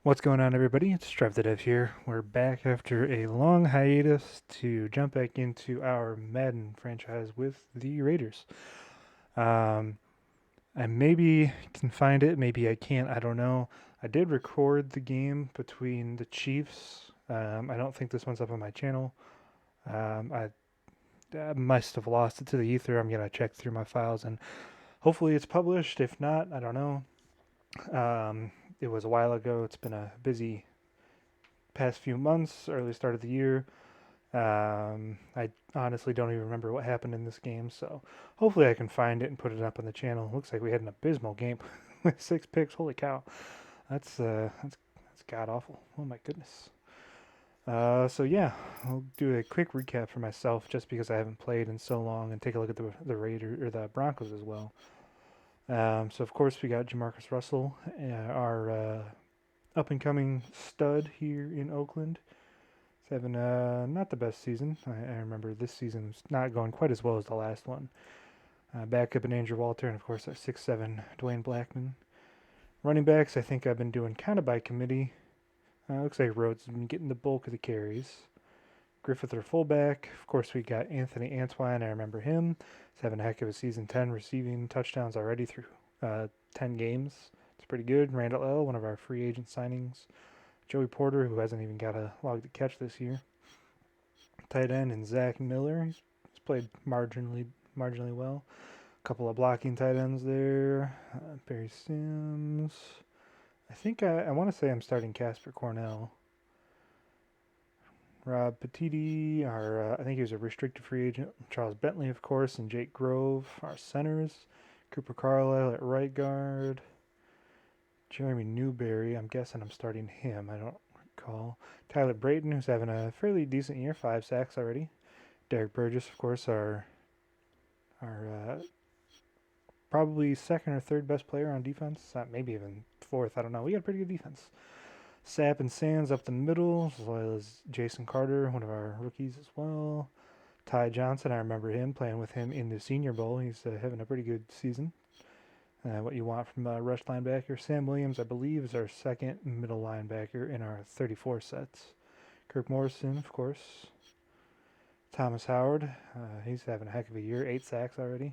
What's going on, everybody? It's Trev the Dev here. We're back after a long hiatus to jump back into our Madden franchise with the Raiders. Um, I maybe can find it, maybe I can't, I don't know. I did record the game between the Chiefs. I don't think this one's up on my channel. I must have lost it to the ether. I'm going to check through my files and hopefully it's published. If not, I don't know. It was a while ago. It's been a busy past few months, early start of the year. I honestly don't even remember what happened in this game, so hopefully I can find it and put it up on the channel. Looks like we had an abysmal game with 6 picks. Holy cow, that's god awful. Oh my goodness. So yeah, I'll do a quick recap for myself just because I haven't played in so long, and take a look at the Raiders or the Broncos as well. So of course we got Jamarcus Russell, our up and coming stud here in Oakland. He's having not the best season. I remember this season's not going quite as well as the last one. Backup in Andrew Walter, and of course our 6'7" Dwayne Blackman. Running backs, I think I've been doing kind of by committee. Looks like Rhodes has been getting the bulk of the carries. Griffith, our fullback. Of course, we got Anthony Antwine. I remember him. He's having a heck of a season. 10 receiving touchdowns already through 10 games. It's pretty good. Randall L., one of our free agent signings. Joey Porter, who hasn't even got a log to catch this year. Tight end and Zach Miller. He's played marginally well. A couple of blocking tight ends there. Barry Sims. I think I want to say I'm starting Casper Cornell. Rob Petiti, I think he was a restricted free agent. Charles Bentley, of course, and Jake Grove, our centers. Cooper Carlisle at right guard. Jeremy Newberry, I'm guessing I'm starting him. I don't recall. Tyler Brayton, who's having a fairly decent year, 5 sacks already. Derek Burgess, of course, our probably second or third best player on defense. Maybe even fourth. I don't know. We got a pretty good defense. Sapp and Sands up the middle, as well as Jason Carter, one of our rookies as well. Ty Johnson, I remember him playing with him in the Senior Bowl. He's having a pretty good season. What you want from a rush linebacker. Sam Williams, I believe, is our second middle linebacker in our 34 sets. Kirk Morrison, of course. Thomas Howard, he's having a heck of a year, 8 sacks already.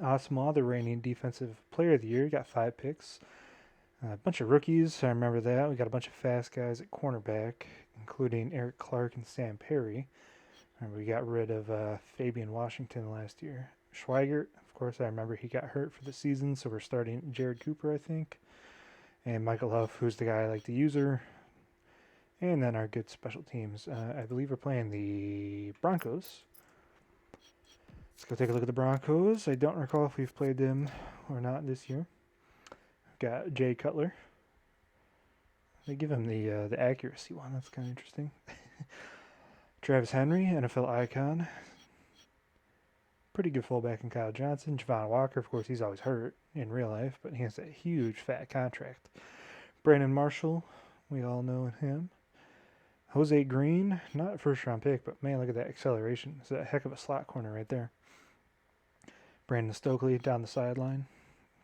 Osma, the reigning defensive player of the year, got 5 picks. A bunch of rookies, I remember that. We got a bunch of fast guys at cornerback, including Eric Clark and Sam Perry. Remember, we got rid of Fabian Washington last year. Schweigert, of course, I remember he got hurt for the season, so we're starting Jared Cooper, I think. And Michael Huff, who's the guy I like to use her. And then our good special teams. I believe we're playing the Broncos. Let's go take a look at the Broncos. I don't recall if we've played them or not this year. We've got Jay Cutler. They give him the accuracy one. That's kind of interesting. Travis Henry, NFL icon. Pretty good fullback in Kyle Johnson. Javon Walker, of course, he's always hurt in real life, but he has a huge fat contract. Brandon Marshall, we all know him. Jose Green, not a first round pick, but man, look at that acceleration. It's a heck of a slot corner right there. Brandon Stokely down the sideline.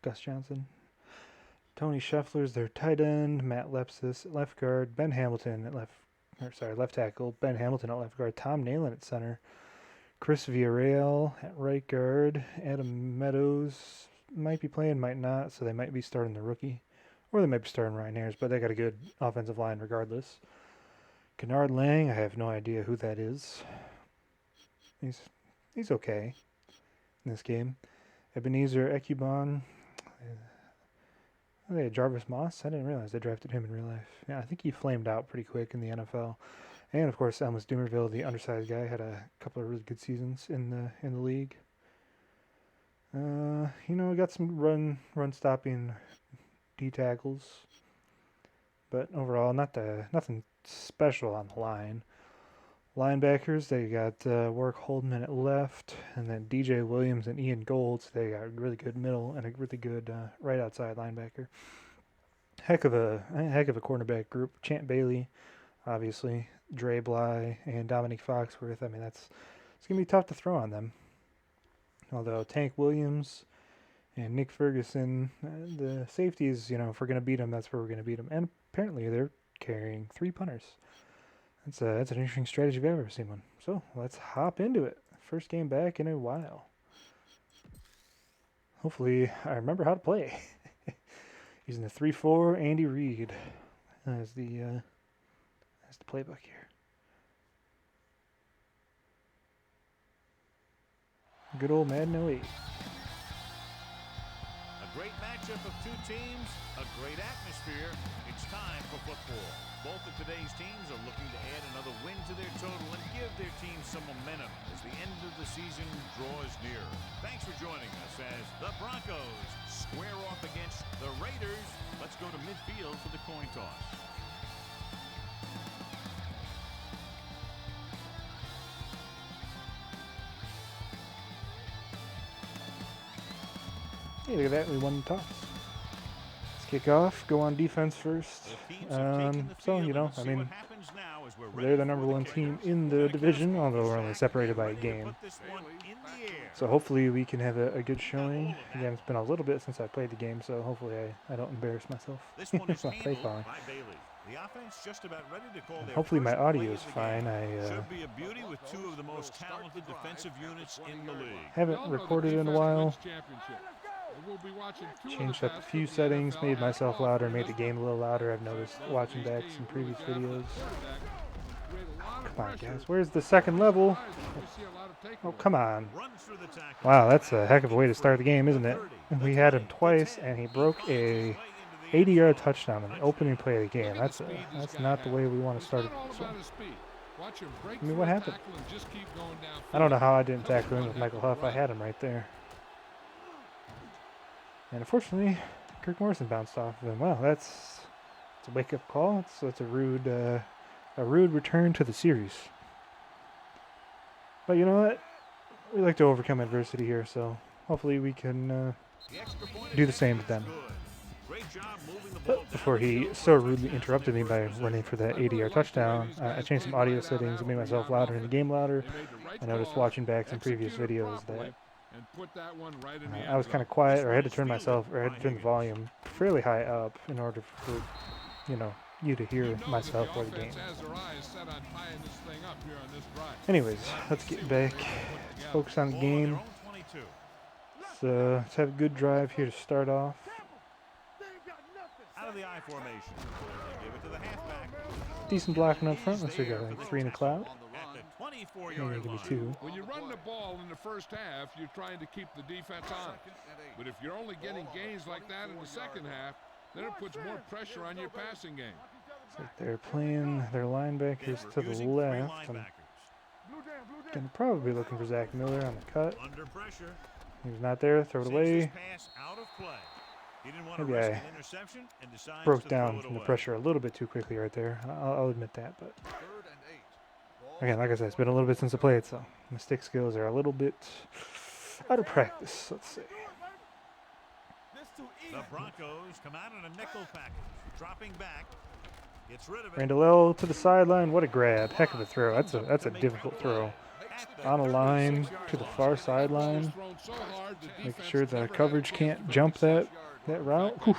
Gus Johnson. Tony Scheffler's their tight end. Matt Lepsis at left guard. Ben Hamilton at left tackle. Ben Hamilton at left guard. Tom Nalen at center. Chris Villarreal at right guard. Adam Meadows might be playing, might not, so they might be starting the rookie. Or they might be starting Ryan Ayers, but they got a good offensive line regardless. Kennard Lang, I have no idea who that is. He's okay in this game. Ebenezer Ekubon. They had Jarvis Moss. I didn't realize they drafted him in real life. Yeah, I think he flamed out pretty quick in the NFL. And of course, Elmas Dumerville, the undersized guy, had a couple of really good seasons in the league. We got some run stopping D tackles, but overall, nothing special on the line. Linebackers, they got Warwick Holdman at left, and then DJ Williams and Ian Golds. They got a really good middle and a really good right outside linebacker. Heck of a cornerback group. Champ Bailey, obviously, Dre Bly, and Dominique Foxworth. I mean, it's gonna be tough to throw on them. Although Tank Williams And Nick Ferguson, the safeties, you know, if we're going to beat them, that's where we're going to beat them. And apparently they're carrying 3 punters. That's an interesting strategy if I've ever seen one. So let's hop into it. First game back in a while. Hopefully I remember how to play. Using the 3-4 Andy Reid as the playbook here. Good old Madden 08. A great matchup of 2 teams, a great atmosphere. It's time for football. Both of today's teams are looking to add another win to their total and give their team some momentum as the end of the season draws near. Thanks for joining us as the Broncos square off against the Raiders. Let's go to midfield for the coin toss. Hey, look at that. We won the toss. Let's kick off. Go on defense first. So, you know, I mean, they're the number 1 team in the division, although we're only separated by a game. So hopefully we can have a good showing. Again, it's been a little bit since I played the game, so hopefully I don't embarrass myself. It's not play calling. Hopefully my audio is fine. I haven't recorded in a while. Changed up a few settings, made myself louder, made the game a little louder. I've noticed watching back some previous videos. Come on, guys. Where's the second level? Oh, come on. Wow, that's a heck of a way to start the game, isn't it? We had him twice, and he broke a 80-yard touchdown in the opening play of the game. That's not the way we want to start it. So. I mean, what happened? I don't know how I didn't tackle him with Michael Huff. I had him right there. And unfortunately, Kirk Morrison bounced off of him. Wow, it's a wake-up call. It's a rude return to the series. But you know what? We like to overcome adversity here, so hopefully we can do the same to them. But before he so rudely interrupted me by running for that 80-yard touchdown, I changed some audio settings and made myself louder and the game louder. I noticed watching back some previous videos that I was kind of quiet, or I had to turn the volume fairly high up in order for, you know, you to hear myself or the game. Anyways, let's get back. Let's focus on the game. Let's have a good drive here to start off. Decent blocking up front. Let's go like 3 in the cloud. Maybe give me 2. When you run the ball in the first half, you're trying to keep the defense on. But if you're only getting gains like that in the second half, then it puts more pressure on your passing game. It's like they're playing their linebackers to the left. I'm gonna probably be looking for Zach Miller on the cut. He's not there. Throw it away. Maybe I broke down from the pressure a little bit too quickly right there. I'll admit that, but again, like I said, it's been a little bit since I played, so my stick skills are a little bit out of practice, let's say. The Broncos come out in a nickel package, dropping back. Gets rid of it. Randall L to the sideline. What a grab! Heck of a throw. That's a difficult throw. On a line to the far sideline, making sure the coverage can't jump that route. Whew.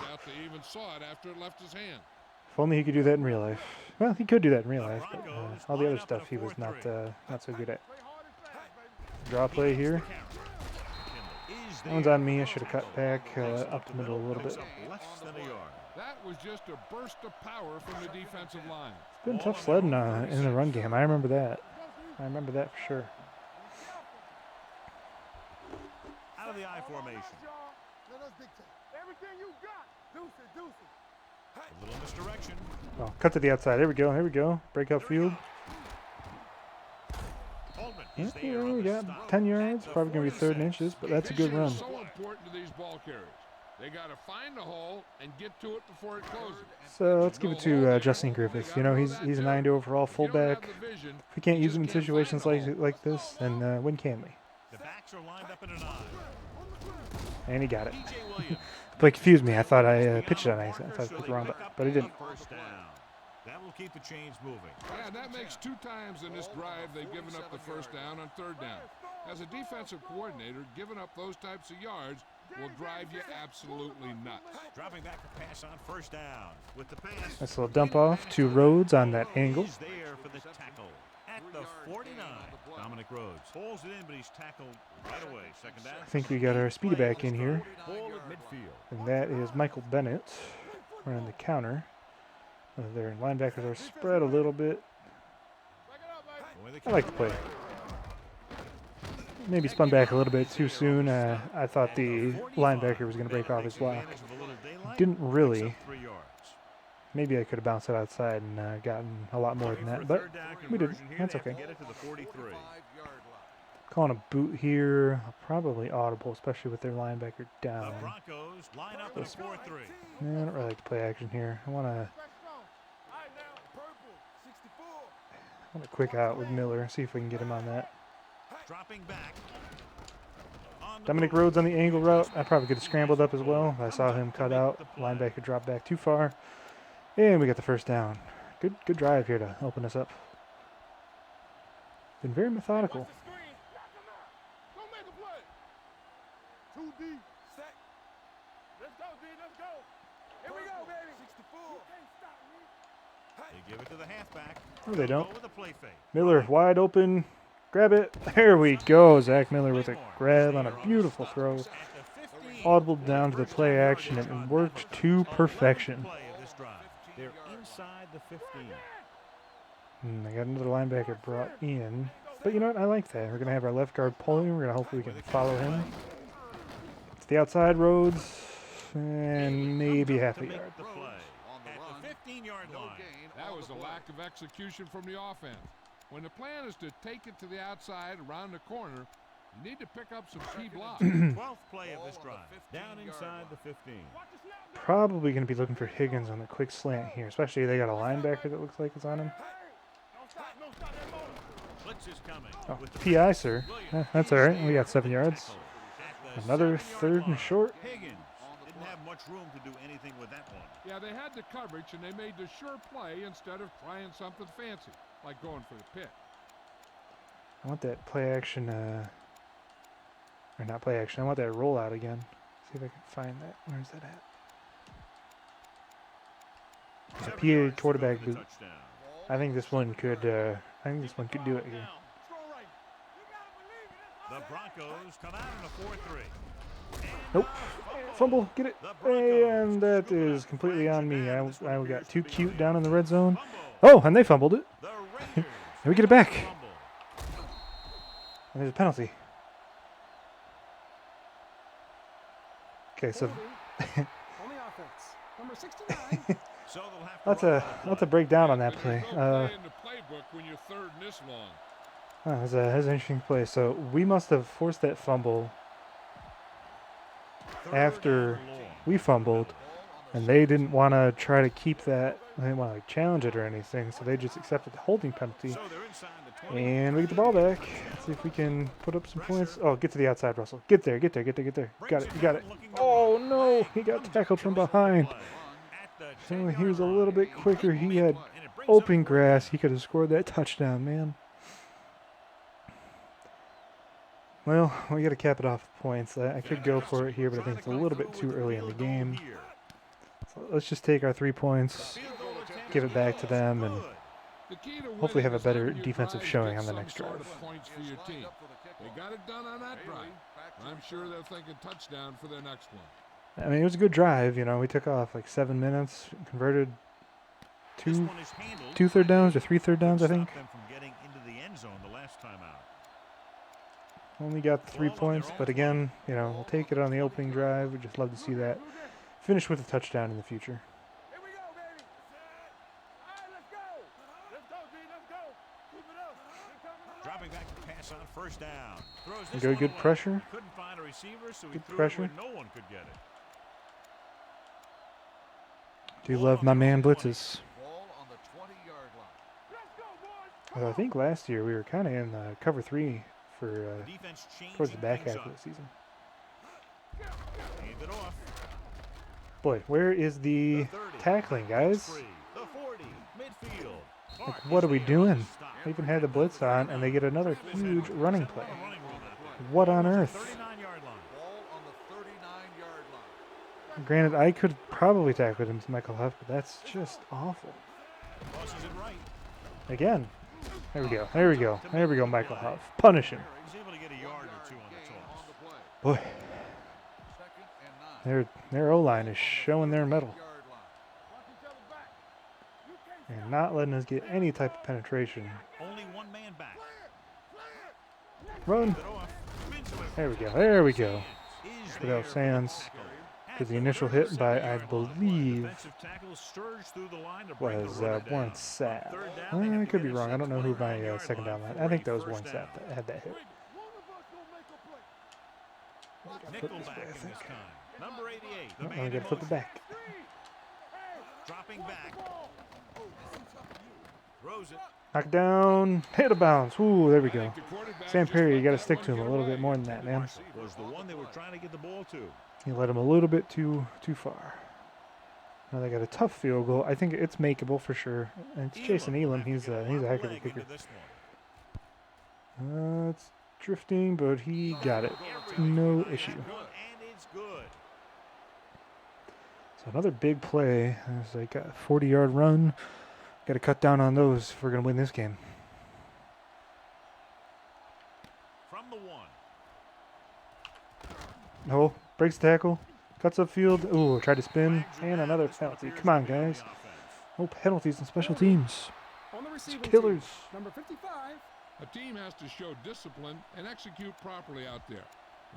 If only he could do that in real life. Well, he could do that in real life, but all the other stuff he was not so good at. Draw play here. That one's on me. I should have cut back up the middle a little bit. That was just a burst of power from the defensive line. It's been tough sledding in the run game. I remember that. For sure. Out of the I formation. A little misdirection. Oh, cut to the outside. There we go. Break up field. Yeah, we got 10 yards. Probably going to be 3rd and inches, but that's a good run. So important to these ball carriers. They got to find the hole and get to it before it closes. So let's give it to Justin Griffith. You know, he's a 90 overall fullback. If we can't use him in situations like this, then when can we? The backs are lined up in an I. And he got it. Play confused me. I thought I pitched it on accident. I thought I picked wrong, but he didn't. That will keep the chains moving. Yeah, that makes 2 times in this drive they've given up the first down on 3rd down. As a defensive coordinator, giving up those types of yards will drive you absolutely nuts. Dropping back to pass on first down with the pass. Nice little dump off to Rhodes on that angle. He's there for the tackle at the 49. Dominic Rhodes pulls it in, but he's tackled right away. Second down. I think we got our speedy back in here. Ball at midfield. And that is Michael Bennett running the counter. Their linebackers are spread a little bit. I like the play. Maybe spun back a little bit too soon. I thought the linebacker was going to break off his block. Didn't really. Maybe I could have bounced it outside and gotten a lot more than that, but we didn't. That's okay. Calling a boot here, probably audible, especially with their linebacker down. The Broncos line up in a 4-3. I don't really like to play action here. I want to quick out with Miller, see if we can get him on that. Dropping back. Dominic Rhodes on the angle route. I probably could have scrambled up as well. I saw him cut out. Linebacker dropped back too far. And we got the first down. Good drive here to open us up. Been very methodical. They give it to the halfback. No, they don't. With a play fake. Miller wide open. Grab it. There we go. Zach Miller with a grab on a beautiful throw. Audible down to the play action and worked to perfection. They're inside the 15. I got another linebacker brought in. But you know what? I like that. We're going to have our left guard pulling. We're going to hopefully we can follow him. It's the outside Rhodes. And maybe half a yard. At the 15-yard line. That was a lack of execution from the offense. When the plan is to take it to the outside around the corner, you need to pick up some key blocks. 12th play of this drive. Down inside the 15. Probably going to be looking for Higgins on the quick slant here, especially they got a linebacker that looks like it's on him. Oh, PI, sir. That's all right. We got 7 yards. Another 3rd and short. Higgins didn't have much room to do anything with that one. Yeah, they had the coverage, and they made the sure play instead of trying something fancy, like going for the pick. I want that play action, or not play action. I want that rollout again. See if I can find that. Where's that at? The PA quarterback boot. I think this one could. I think this one could do it here. The Broncos come out in a 4-3. Nope. Fumble. Get it. And that is completely on me. I got too cute down in the red zone. Oh, and they fumbled it. And we get it back. And there's a penalty. Okay, so let's break down on that play. That's an interesting play. So we must have forced that fumble after we fumbled, and they didn't want to try to keep that. They didn't want to like, challenge it or anything, so they just accepted the holding penalty. And we get the ball back. Let's see if we can put up some points. Oh, get to the outside, Russell. Get there. Got it. You got it. Oh, no. He got tackled from behind. So he was a little bit quicker. He had open grass. He could have scored that touchdown, man. Well, we got to cap it off with points. I could go for it here, but I think it's a little bit too early in the game. So let's just take our 3 points, give it back to them, and hopefully have a better defensive showing on the next drive. They got it done on that drive. I'm sure they're thinking touchdown for their next one. I mean, it was a good drive. You know, we took off like 7 minutes, converted two third downs or 3 third downs, I think. Only got 3 points, but again, you know, we'll take it on the opening drive. We'd just love to see that finish with a touchdown in the future. Dropping back to pass on first down. Good pressure. Couldn't find a receiver, so good pressure. No one could get it. Do love my man blitzes. I think last year we were kind of in cover 3 for towards the back half of the season. Boy, where is the tackling, guys? Like, what are we doing? They even had the blitz on, and they get another huge running play. What on earth? Granted, I could probably tackle him to Michael Huff, but that's just awful. Tosses it right. Again. There we go. There we go. There we go, Michael Huff. Punish him. He's able to get a yard or two on the toss. Boy. Their O-line is showing their mettle. And not letting us get any type of penetration. Only one man back. Run. There we go. There we go. Without Sands. Because the initial hit by, I believe, was Warren Sapp. I could be wrong. I don't know who my second down line. I think that was Warren Sapp that had that hit. Nickelback in this time. Number 88. Oh, I gotta flip it back. Dropping back. Throws it. Knock down. Hit a bounce. Ooh, there we go. Sam Perry, you got to stick to him a little bit more than that, man. Was the one they were trying to get the ball to. You let him a little bit too far. Now they got a tough field goal. I think it's makeable for sure. And it's Jason Elam. He's a heck of a kicker. It's drifting, but he got it. No issue. So another big play. It's like a 40-yard run. Got to cut down on those if we're going to win this game. From the one. No, breaks the tackle, cuts upfield. Ooh, tried to spin, and another penalty. Come on, guys. No penalties on special teams. It's killers. Number 55. A team has to show discipline and execute properly out there.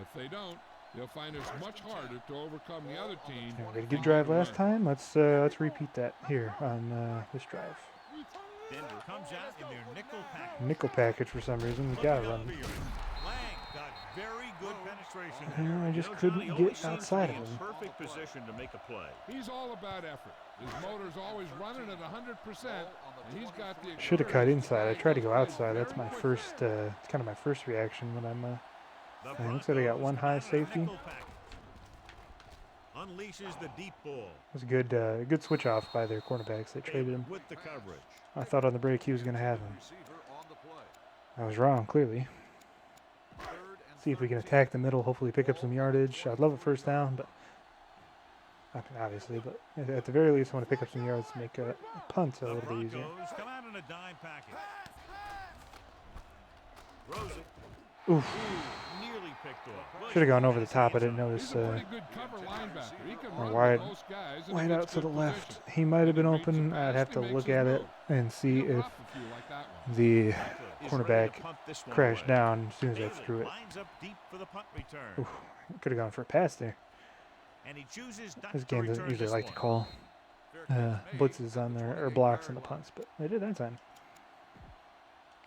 If they don't, they'll find it much harder to overcome the other team. Yeah, we had a good drive last time. Let's repeat that here on this drive. Denver comes out in their nickel package. Nickel package for some reason. We gotta run. Lang got very good penetration. I just couldn't get outside of him. Perfect position to make a play. He's all about effort. His motor's always running at 100%, and he's got the. Should have cut inside. I tried to go outside. That's my first. It's kind of my first reaction when I'm. It looks like they got one high safety. Unleashes the deep ball. It was a good switch off by their cornerbacks. They traded him. With the coverage. I thought on the break he was going to have him. I was wrong, clearly. See if we can attack the middle, hopefully pick up some yardage. I'd love a first down, but I mean, obviously, but at the very least I want to pick up some yards to make a punt a little bit easier. Come out in a dime package. Throws it. Oof. Nearly picked off. Should have gone over the top. I didn't notice wide out to the left. He might have been open. I'd have to look at it and see if the cornerback crashed down as soon as I threw it. Oof. Could have gone for a pass there. This game doesn't usually like to call blitzes on there or blocks on the punts, but they did that time.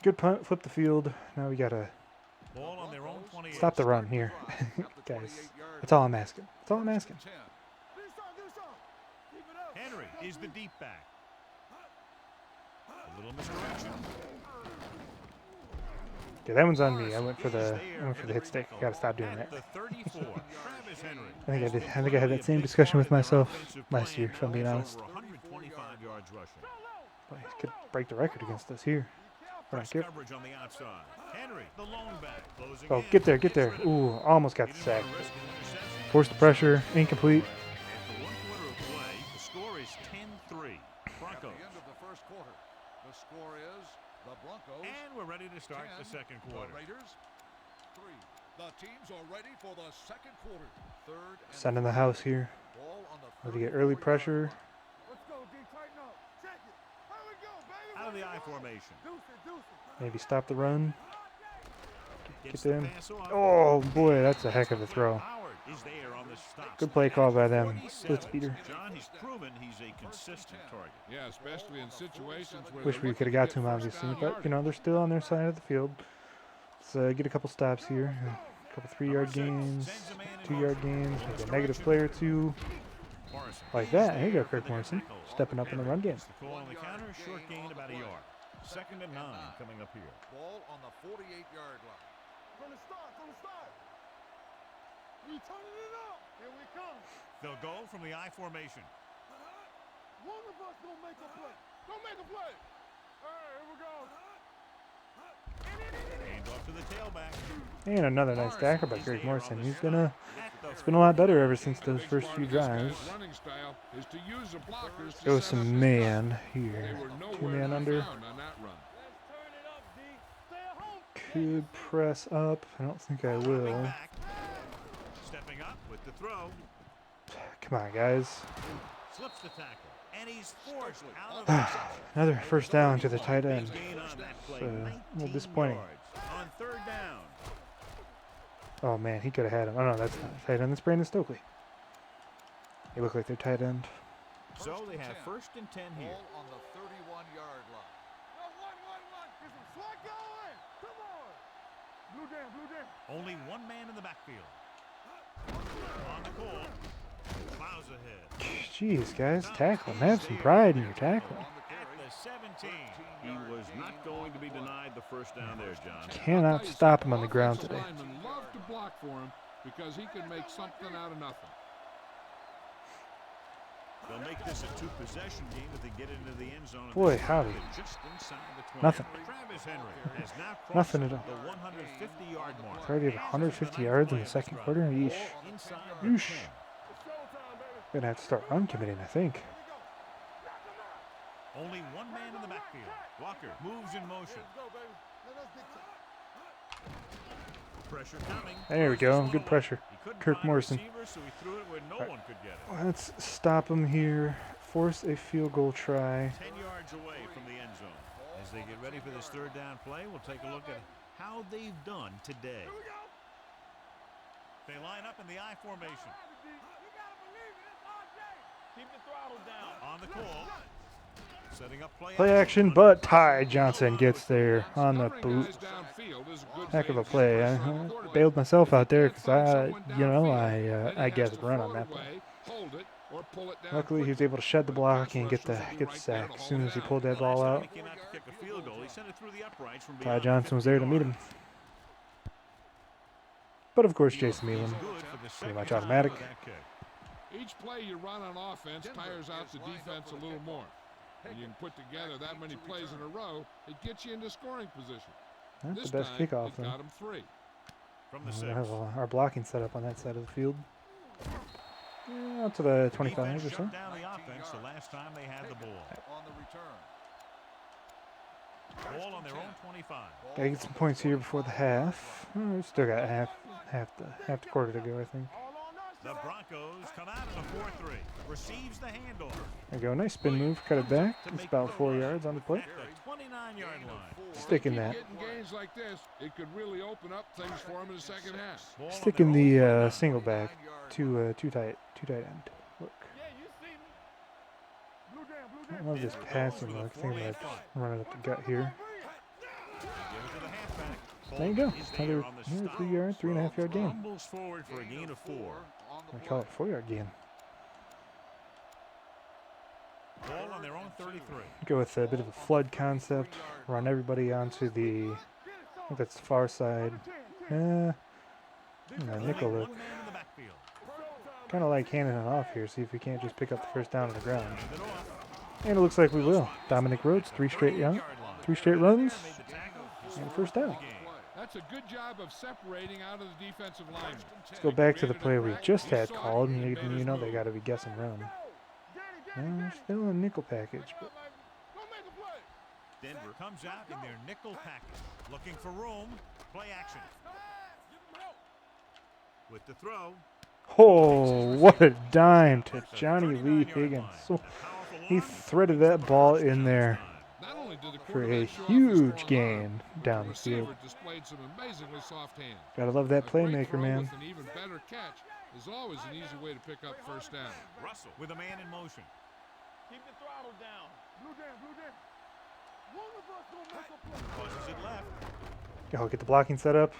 Good punt, flip the field. Now we gotta stop the run here, guys. That's all I'm asking. That's all I'm asking. Henry is the deep back. A little misdirection. Okay, that one's on me. I went for the hit stick. Gotta stop doing that. I think I had that same discussion with myself last year, if I'm being honest. Boy, he could break the record against us here. Oh, get there, get there. Ooh, almost got the sack. Forced the pressure, incomplete. After 1 quarter of play, the score is 10-3. Broncos. At the end of the first quarter, the score is the Broncos. And we're ready to start the second quarter. The Raiders 3. The teams are ready for the second quarter. Third and Sending the house here. ball on the Let to get early pressure. Let's go, D. Tighten up. Check it. Here we go, baby. Out of the I formation. Maybe stop the run. Get Gets the them. pass off. Oh boy, that's a heck of a throw. Howard is there on the stop. Good play call by them. Split speeder. John, he's proven he's a consistent target. Yeah, especially in situations where Wish we could have got to him, obviously, but you know they're still on their side of the field. Let's get a couple stops here. A couple 3-yard gains, 2-yard gains, maybe a negative play or two. Like that. There you go, Kirk Morrison. Stepping up in the run game. The call on the counter, short gain about a yard. 2nd and 9 coming up here. Ball on the 48-yard line. From the start. We turning it up. Here we come. They'll go from the I formation. One of us gonna make a play. Don't make a play. All right, here we go. And Hand off to the tailback. And another nice tackle by Greg Morrison. It's been a lot better ever since those Big first part few of this drives. guy's running style is to use the blockers to Go set up some his man cut. They here. were 2 nowhere man to be under. found on that run. Could press up. I don't think I will. Back. Stepping up with the throw. Come on, guys. Slips the tackle. And he's forced out of the Another first down to the tight end. gain on that play. So, a 19 little disappointing. yards on third down. Oh man, he could have had him. Oh no, that's not a tight end. That's Brandon Stokely. They look like they're tight end. So they have 1st and 10 here. Ball on the 31-yard line. No, one. Get some slack going. Come on. Blue jam. Only one man in the backfield. On the call. Plows ahead. Jeez, guys, tackle. Have some pride in your tackle. At the 17. He was not going to be denied the first down there, John. Cannot stop him on the ground today. Offensive linemen love to block for him because he can make something out of nothing. They'll make this a 2-possession game if they get into the end zone. Boy, howdy. Just inside the 20. Nothing. Travis Henry has now crossed Nothing at all. the 150-yard mark. It's already at 150 yards in the second quarter. Yeesh. Inside the Yeesh. 10. Gonna have to start run committing, I think. Only one man in the backfield. Walker moves in motion. Pressure coming. There we go. Good pressure. He couldn't Kirk find a Morrison. receiver, so he threw it where no Right. one could get it. Let's stop him here. Force a field goal try. 10 yards away from the end zone. As they get ready for this third down play, we'll take a look at how they've done today. They line up in the I formation. Keep the throttle down. On the call. Setting up play Action, but Ty Johnson gets there on the boot. Guys downfield is a good Heck of a thing. play. I bailed myself out there because I gathered run on that play. Hold it or pull it down Luckily, he was quickly. able to shed the block and get the sack as soon as he pulled that ball out. He came out to kick a field goal. He sent it through the uprights from Ty beyond Johnson was there to meet him. But of course, Jason Meelan, good for the pretty much second time automatic. with that kick. Each play you run on offense tires out the defense a little more. When you can put together that many plays in a row, it gets you into scoring position. Not This the best time, kickoff, it though. got him 3. From the We 6. have our blocking set up on that side of the field. Out to the 25 Defense or so. shut down the offense the last time they had the ball. On the return. Ball on their own 25. Gotta get some points here before the half. We still got half the quarter to go, I think. The Broncos come out in a 4-3. Receives the handoff. There we go. Nice spin move. Cut it back. It's about 4 yards on the play. At the 29-yard line. Stick in Keep that. getting gains like this, it could really open up things for him in the second half. Ball on Stick their in own the 29. single back to two tight end. Look. I love this passing look. Think about running up the gut here. Give it to the halfback. There you go. Is there Another on the 3 yard, 3.5 yard gain. Fumbles forward for a gain of 4. I call it 4 yard gain. Ball on their own 33. Go with a bit of a flood concept. Run everybody onto the. I think that's the far side. Only Nickel one look. man in the backfield. Kind of like handing it off here. See if we can't just pick up the first down on the ground. Hand it off. And it looks like we will. Dominic Rhodes, 3 straight runs, 3 straight runs, and first down. That's a good job of separating out of the defensive lineman. Let's go back to the play we just had called, and you know they got to be guessing run. Still a nickel package, but Denver comes out in their nickel package. Looking for room. Play action. With the throw. oh, what a dime to Johnny Lee Higgins. So he threaded that ball in there Not only did the for a quarterback show off his huge strong gain arm, down the the field. receiver displayed some amazingly soft hands. Gotta love that A great playmaker, throw man. with an even better catch is always an easy way to pick up first down. Russell with a man in motion. Keep the throttle down. Blue jam. One of us gonna make a play. Pushes it left. Oh, get the blocking set up.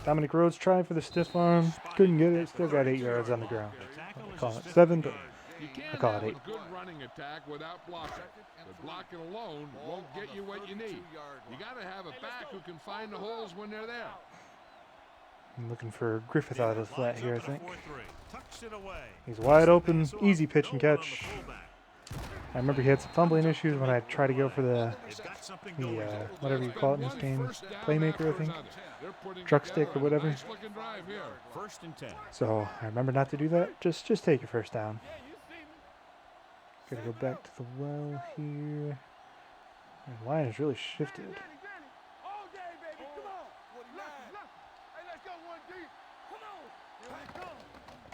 Dominic Rhodes tried for the stiff arm. Couldn't get it. Still got 8 yards on the ground. The tackle I is call a it stiff 7, but You I can't call have it 8. a good running attack without blocking. But blocking alone won't get you what you need. You got to have a back who can find the holes when they're there. I'm looking for Griffith out of the flat here, I think. Tucks it away. He's wide open. Easy pitch and No one on the catch. fullback. I remember he had some fumbling issues when I tried to go for the They've got something going. whatever you call it in this game, playmaker, I think, They're putting truck together stick or a whatever. nice-looking drive here. 1st and 10. So I remember not to do that. Just take your first down. Gotta go back to the well here. The line has really shifted. All day, baby. Come on. Left. Hey, let's go one deep. Come on. Here we go.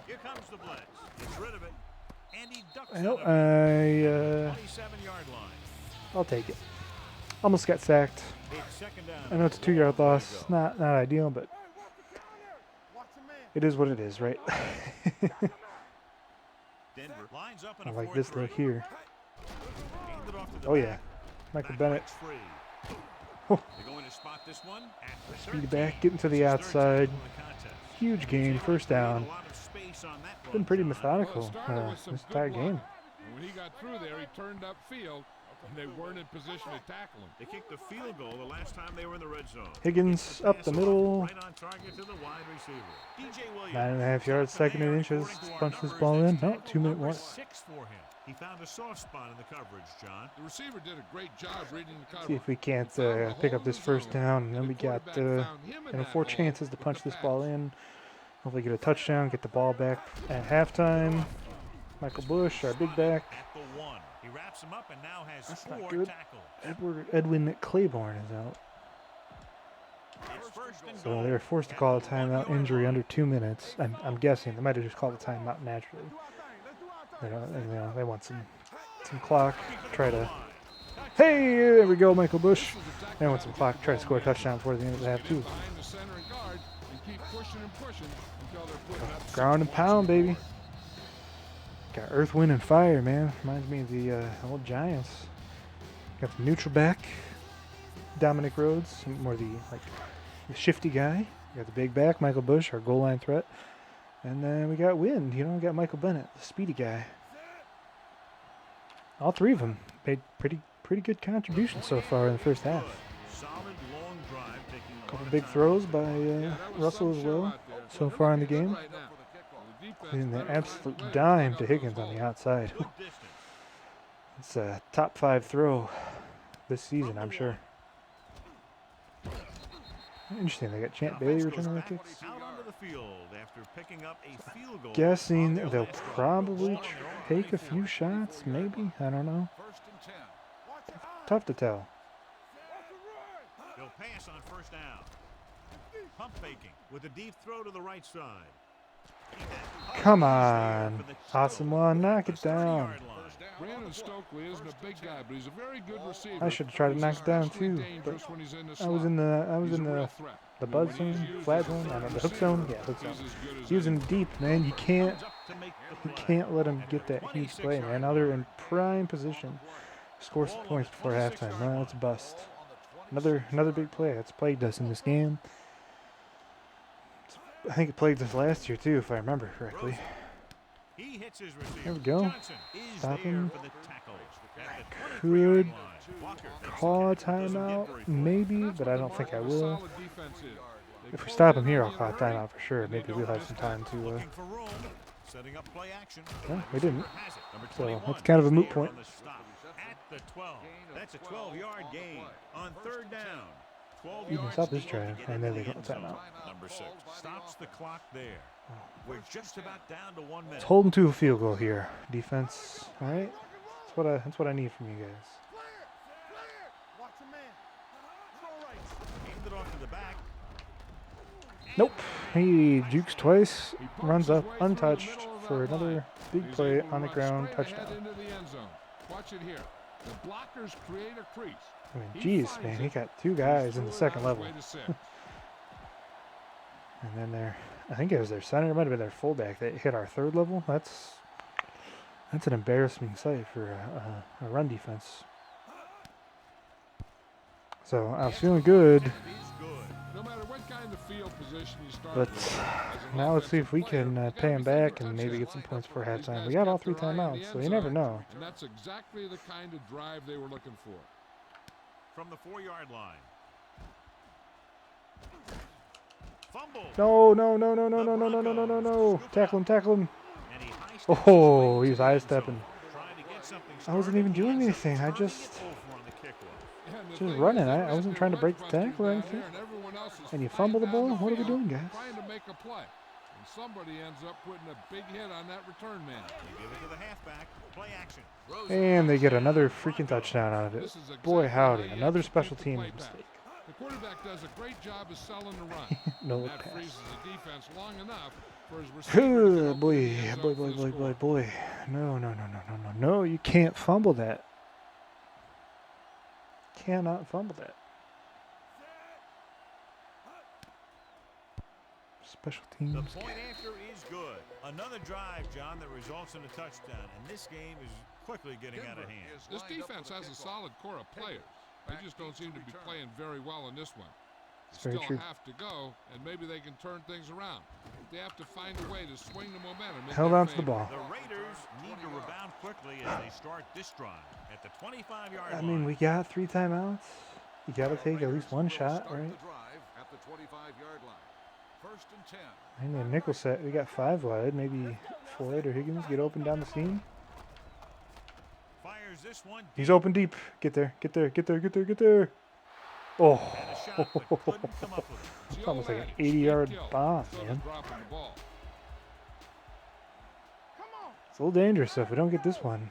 Here comes the blitz. Gets rid of it. And he ducks I know. out of it. 27-yard line. I'll take it. Almost got sacked. It's 2nd down. I know it's a 2-yard loss. Not ideal, but Watch a man. it is what it is, right? Denver lines up in I a like this look 4-3. here. Hand it off to the Oh yeah, back. Michael Back Bennett. routes free. Oh. They're going to spot this one at the Speed 13. back, getting to the This is outside. 13 in the contest. Huge gain, first down. A lot of space on that Been run, pretty John. methodical Well, it started with some this good entire block. game. And when he got through there, he turned upfield, and they weren't in position to tackle him. They kicked the field goal the last time they were in the red zone. Higgins up the middle. Right on target to the wide receiver. DJ Williams. 9.5 yards, second and inches. Punch this ball in. No, 2-minute warning. 6 for him. He found a soft spot in the coverage, John. The receiver did a great job reading the cover. See if we can't pick up this first down, and then we got 4 chances to punch this ball in. Hopefully get a touchdown, get the ball back at halftime. Michael Bush, our big back. At the 1. He wraps him up and now has That's not 4 good. tackles. Edwin Claiborne is out. It's 1st and So goal. they were forced to call a timeout, injury under 2 minutes. I'm guessing they might have just called a timeout naturally. They want some clock. Try to. Hey, there we go, Michael Bush. They want some clock. Try to score a touchdown before the end of the half too. Behind the center and guard and keep pushing and pushing until they're putting up Ground and pound, baby. Got Earth, Wind, and Fire, man. Reminds me of the old Giants. Got the neutral back, Dominic Rhodes, more the shifty guy. Got the big back, Michael Bush, our goal line threat. And then we got Wind, we got Michael Bennett, the speedy guy. All three of them made pretty good contributions so far in the first half. Solid long drive taking a Couple lot of big time. throws by Russell as well so far in the game. And the absolute dime to Higgins on the outside. Good distance. It's a top 5 throw this season, I'm sure. Interesting, they got Champ Bailey returning the kicks. Out onto the field after picking up a field goal. Guessing on their they'll last drive. probably Ball on their own take a 34. few shots, maybe. I don't know. 1st and 10. Tough to tell. They'll pass on 1st down. Pump faking with a deep throw to the right side. Come on. Awesome one. Knock it down. Brandon Stokely isn't a big guy, but he's a very good receiver. I should have tried to He's knock it down especially too, dangerous but when he's in the I was slot. in He's a real the threat. the And buzz when he's zone, used flat as a zone, I don't know, the third hook zone. receiver, Yeah, hook zone. he's as good as He was in anyone. deep, man. You can't To make the you play. can't let him get that huge play, man. Now they're in prime position. Score some points before halftime. No, it's a bust. Another big play. That's plagued us in this game. I think it plagued us last year too, if I remember correctly. He hits his receiver. There we go. Johnson is Stop there him. for the tackle. At the Could 23-yard line. Walker call a doesn't get timeout, very far. maybe, That's but what I the don't think I mark of a will. solid defense is. They If we close stop in him here, on I'll you call a early, timeout for sure. and they Maybe don't we'll have miss some time. time to. Looking for room. Setting up play action. No, we didn't. Has it. Number So 21 that's kind of a is moot there point. on the stop. At the 12. That's a 12-yard gain on 3rd down. 12 You can yards stop this to drive, get and into then they the go end zone. timeout. Number 6 stops the clock there. We're just about down to 1 minute. Let's hold them to a field goal here. Defense, all right. That's what I need from you guys. Watch a man. Throw right. Aimed it off to the back. Nope. He jukes twice, He pumps runs his up way through the untouched middle of for that line. another big He's play able to on the run ground, straight ahead touchdown. into the end zone. Watch it here. The blockers create a crease. I mean, He geez, finds man, he it. got 2 He's guys in the thrown second on his level, way to 6. and then I think it was their center, it might have been their fullback that hit our 3rd level. That's an embarrassing sight for a run defense. So I was feeling good, He's good. No matter what kind of field position you start but with, as an now let's see if we offensive player, can you gotta pay him be thinking back and maybe touchdown. get some points before These halftime. guys We got all kept 3 their eye on the timeouts, end so you never zone, know. And that's exactly the kind of drive they were looking for. From the 4-yard line. Fumble. No. Tackle him. And he high-steps his Oh, way he's to the end high-stepping. zone, trying to get something I wasn't even doing anything. I just running. I wasn't trying to break the tackle or anything. And you fumble the ball? What are we doing, guys? Trying to make a play. And somebody ends up putting a big hit on that return man. Give it to the halfback. Play action. And they get another freaking touchdown out of it. Boy, howdy. Another special team mistake. The quarterback does a great job of selling the run. No That pass. freezes the defense long enough for his receiver to Boy, get boy, up boy, for the boy, score. boy, boy. No, you can't fumble that. Cannot fumble that. Special The teams. point after is good. Another drive, John, that results in a touchdown. And this game is quickly getting out of hand. This defense has a solid core of players. They just don't seem to be playing very well in this one. They Very still true. have to go, and maybe they can turn things around. They have to find a way to swing the momentum. in Held their on to the favor. ball. The Raiders need to rebound quickly as they start this drive at the 25-yard line. I mean, we got 3 timeouts. You got to take at least one shot, right? At the 25-yard line. First and 10. I need a nickel set. We got 5 wide. Maybe Floyd or Higgins get open down the seam. Fires this one. He's open deep. Get there. Get there. Get there. Get there. Get there. Oh, Had a shot, but couldn't come up with it. it's almost like an Joe 80-yard Kill bomb, instead of man. dropping the ball. Come on. It's a little dangerous if we don't get this one.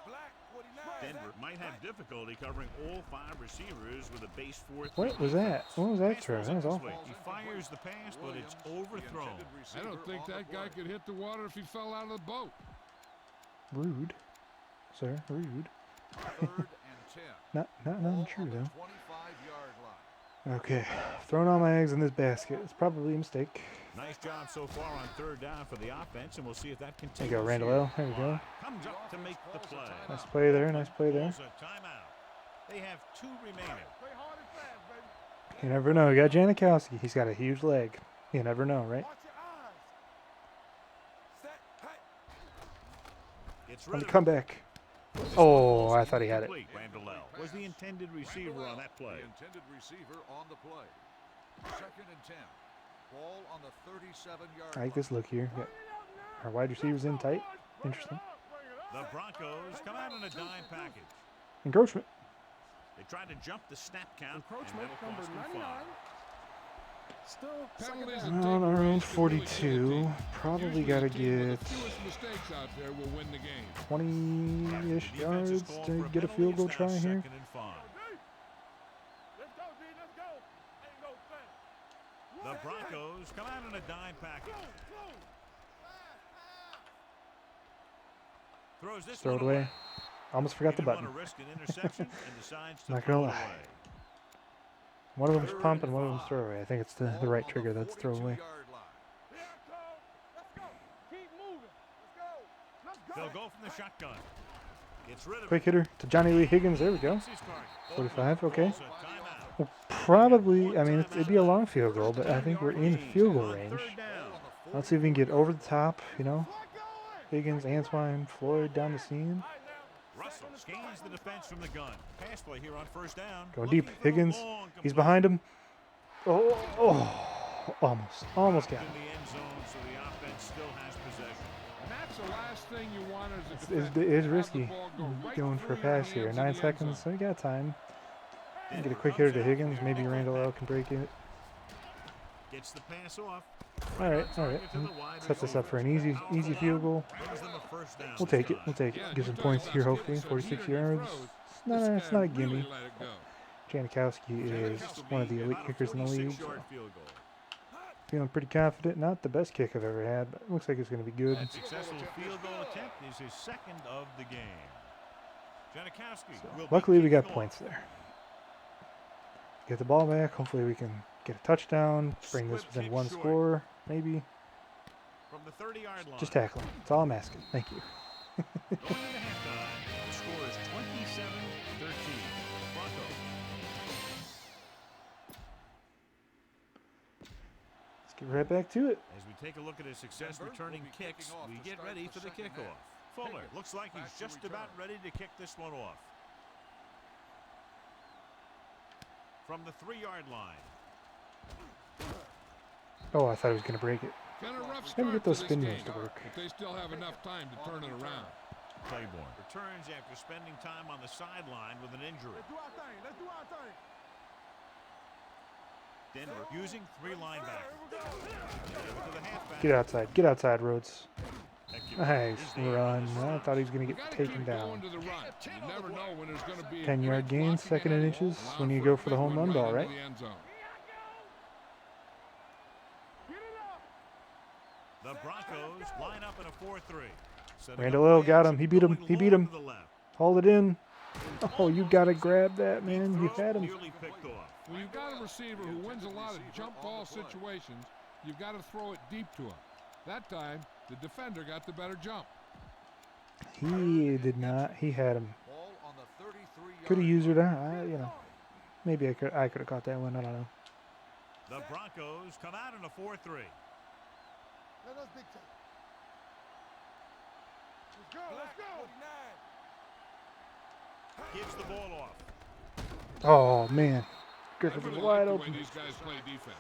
Black 49. Denver might have difficulty covering all 5 receivers with a base 4-3. What was that? What was that Pass throw? goes That was incomplete. awful. He fires the pass, but it's overthrown. I don't think that guy could hit the water if he fell out of the boat. Rude. Sir, rude. Third and 10. Not true, though. 25-yard line. Okay. Throwing all my eggs in this basket. It's probably a mistake. Nice job so far on 3rd down for the offense, and we'll see if that There continues. you go, Randall L. There we go. Comes up to make the play. Nice play there. Nice play there. Calls a timeout. They have 2 remaining. Play hard and fast, baby. You never know. You got Janikowski. He's got a huge leg. You never know, right? Watch your eyes. Set. Hey. Gets On rid the of it. comeback. This Oh, one I thought he had it. complete. Randall L. was the intended receiver on that play. The intended receiver on the play. Second and 10. Ball on the 37-yard I like this look here. Got our wide receivers in tight. Interesting. The Broncos come out in a dime package. Encroachment. They tried to jump the snap count, Encroachment, and that'll number cost them 99. 5. Still Penalties second and down. On our own takeaways can really kill a 42. team. Probably Usually got to the team with get the fewest mistakes out there will win the game. 20-ish The defense is yards called to for a get a penalty. field goal It's now try here. 2nd and 5. Let's go, D. Let's go. Ain't no thing. The Broncos come out in a dime package. Throws this Throw it one away. Almost forgot He the didn't button. want to risk an interception and decides to Not throw gonna it lie. away. One of them's pump and one of them's throw away. I think it's the right Ball on trigger. the That's throw away. 42-yard line. Here it comes. Let's go. Keep moving. Let's go. Let's go. They'll go from the shotgun. Gets rid of Quick hitter to Johnny Lee Higgins. There we go. Gets his target. 45, okay. Calls a timeout. Well, probably, I mean, it'd be a long field goal, but I think we're in field goal range. 3rd down. Let's see if we can get over the top, you know. Higgins, Antoine, Floyd down the seam. Russell scans the defense from the gun. Pass play here on 1st down. Going Looking deep. for the Higgins, long he's complete. behind him. Almost got In him. the end zone, so the offense still has possession. And that's the last thing you want as a It's defender. it's Have the risky ball go right going for a through your pass here. hands in 9 the end seconds, zone. so we got time. Get a Denver quick comes hitter to out Higgins. with Maybe a Randall L nickel can break it. back. Gets the pass off. All right. on target to the wide Sets us up for an receiver. easy field goal. Brings them a 1st down We'll this take it. time. We'll take it. Yeah, Get you some talk points about here, somebody hopefully. so 46 heater he yards. throws, It's this not a guy really gimme. let it go. Janikowski is This will one of be the elite about a kickers in the league. So 46-yard field goal. feeling pretty confident. Not the best kick I've ever had, but it looks like it's going to be good. That successful field goal attempt is his 2nd of the game. Janikowski will be Luckily, we got kicking points off. there. Get the ball back. Hopefully, we can get a touchdown. Bring this Slipped within it one short. score, maybe. From the 30-yard line. Just tackle him. That's all I'm asking. Thank you. Going into halftime, the score is 27-13. Broncos. Let's get right back to it. As we take a look at his success Denver returning will be kicking kicks, off we to get start ready the for the second kickoff. half. Fuller Higgins looks like he's back to just return. about ready to kick this one off. From the 3-yard line. Oh, I thought he was going to break it. Kind of rough Never start get those to this spin game, moves to work. but they still have enough time to turn it around. Claiborne returns after spending time on the sideline with an injury. Let's do our thing. Let's do our thing. Denver using 3 linebackers. To the halfback. Get outside. Get outside, Rhodes. Nice Nice run. I thought he was going to get taken down. To the run. You never know when there's going to be 10-yard gain, second and inches when you go for the home run ball, right? The Broncos line up in a 4-3. Randall L got him. He beat him. He beat him. Hold it in. Oh, you got to grab that, man. You had him. When you've got a receiver who wins a lot of jump ball situations, you've got to throw it deep to him. That time, the defender got the better jump. He did not. He had him. Could have used it. You know, maybe I could have caught that one. I don't know. The Broncos come out in a 4-3. Let us dictate. Let's go. Let's go. Gives the ball off. Oh man, Griffith was wide open. These guys play defense.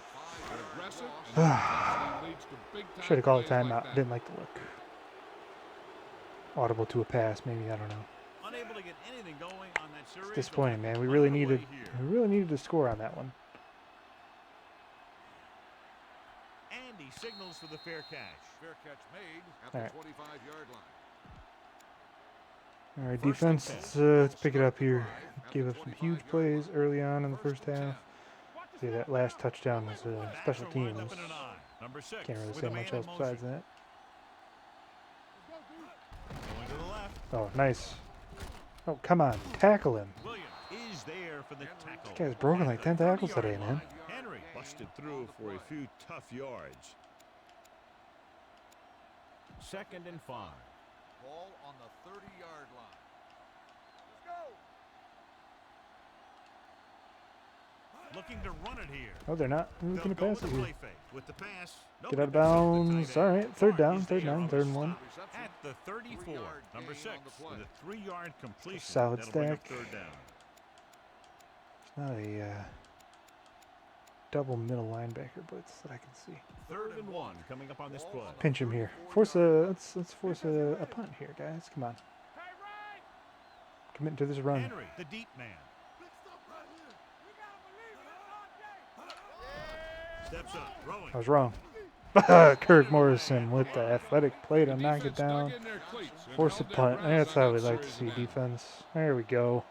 They're aggressive, and leads to big-time Should have called a plays timeout. like that. Didn't like the look. Audible to a pass, maybe. I don't know. Unable to get anything going on that series. It's disappointing, man. We really needed to score on that one. And he signals for the fair catch. Fair catch made at All the right. 25-yard line. All right, defense. Let's pick it up here. Gave up some huge plays early on in the first half. See, that last touchdown was special Passer teams. lined up in a 9. Number 6 Can't really with say a much man else in besides motion. that. Going to the left. Oh, nice. Oh, come on. Tackle him. Williams is there for the tackle. This guy's broken like 10 tackles today, man. Henry busted through for a few tough yards. 2nd and 5. Ball on the 30-yard line. Looking to run it here. Oh, they're not looking to pass it here. With the pass. Get out of bounds. All right, third down, third down, third and 1. At the 34, number 6 with a 3-yard completion. Solid That'll bring up stack. 3rd down. It's not a double middle linebacker blitz that I can see. 3rd and 1 coming up on this play. Pinch him here. Let's force a punt here, guys. Come on. Commit to this run. Henry, the deep man. Steps up, throwing. I was wrong. Kirk Morrison with the athletic play to knock it down. Force a punt. That's how we like to see defense. There we go.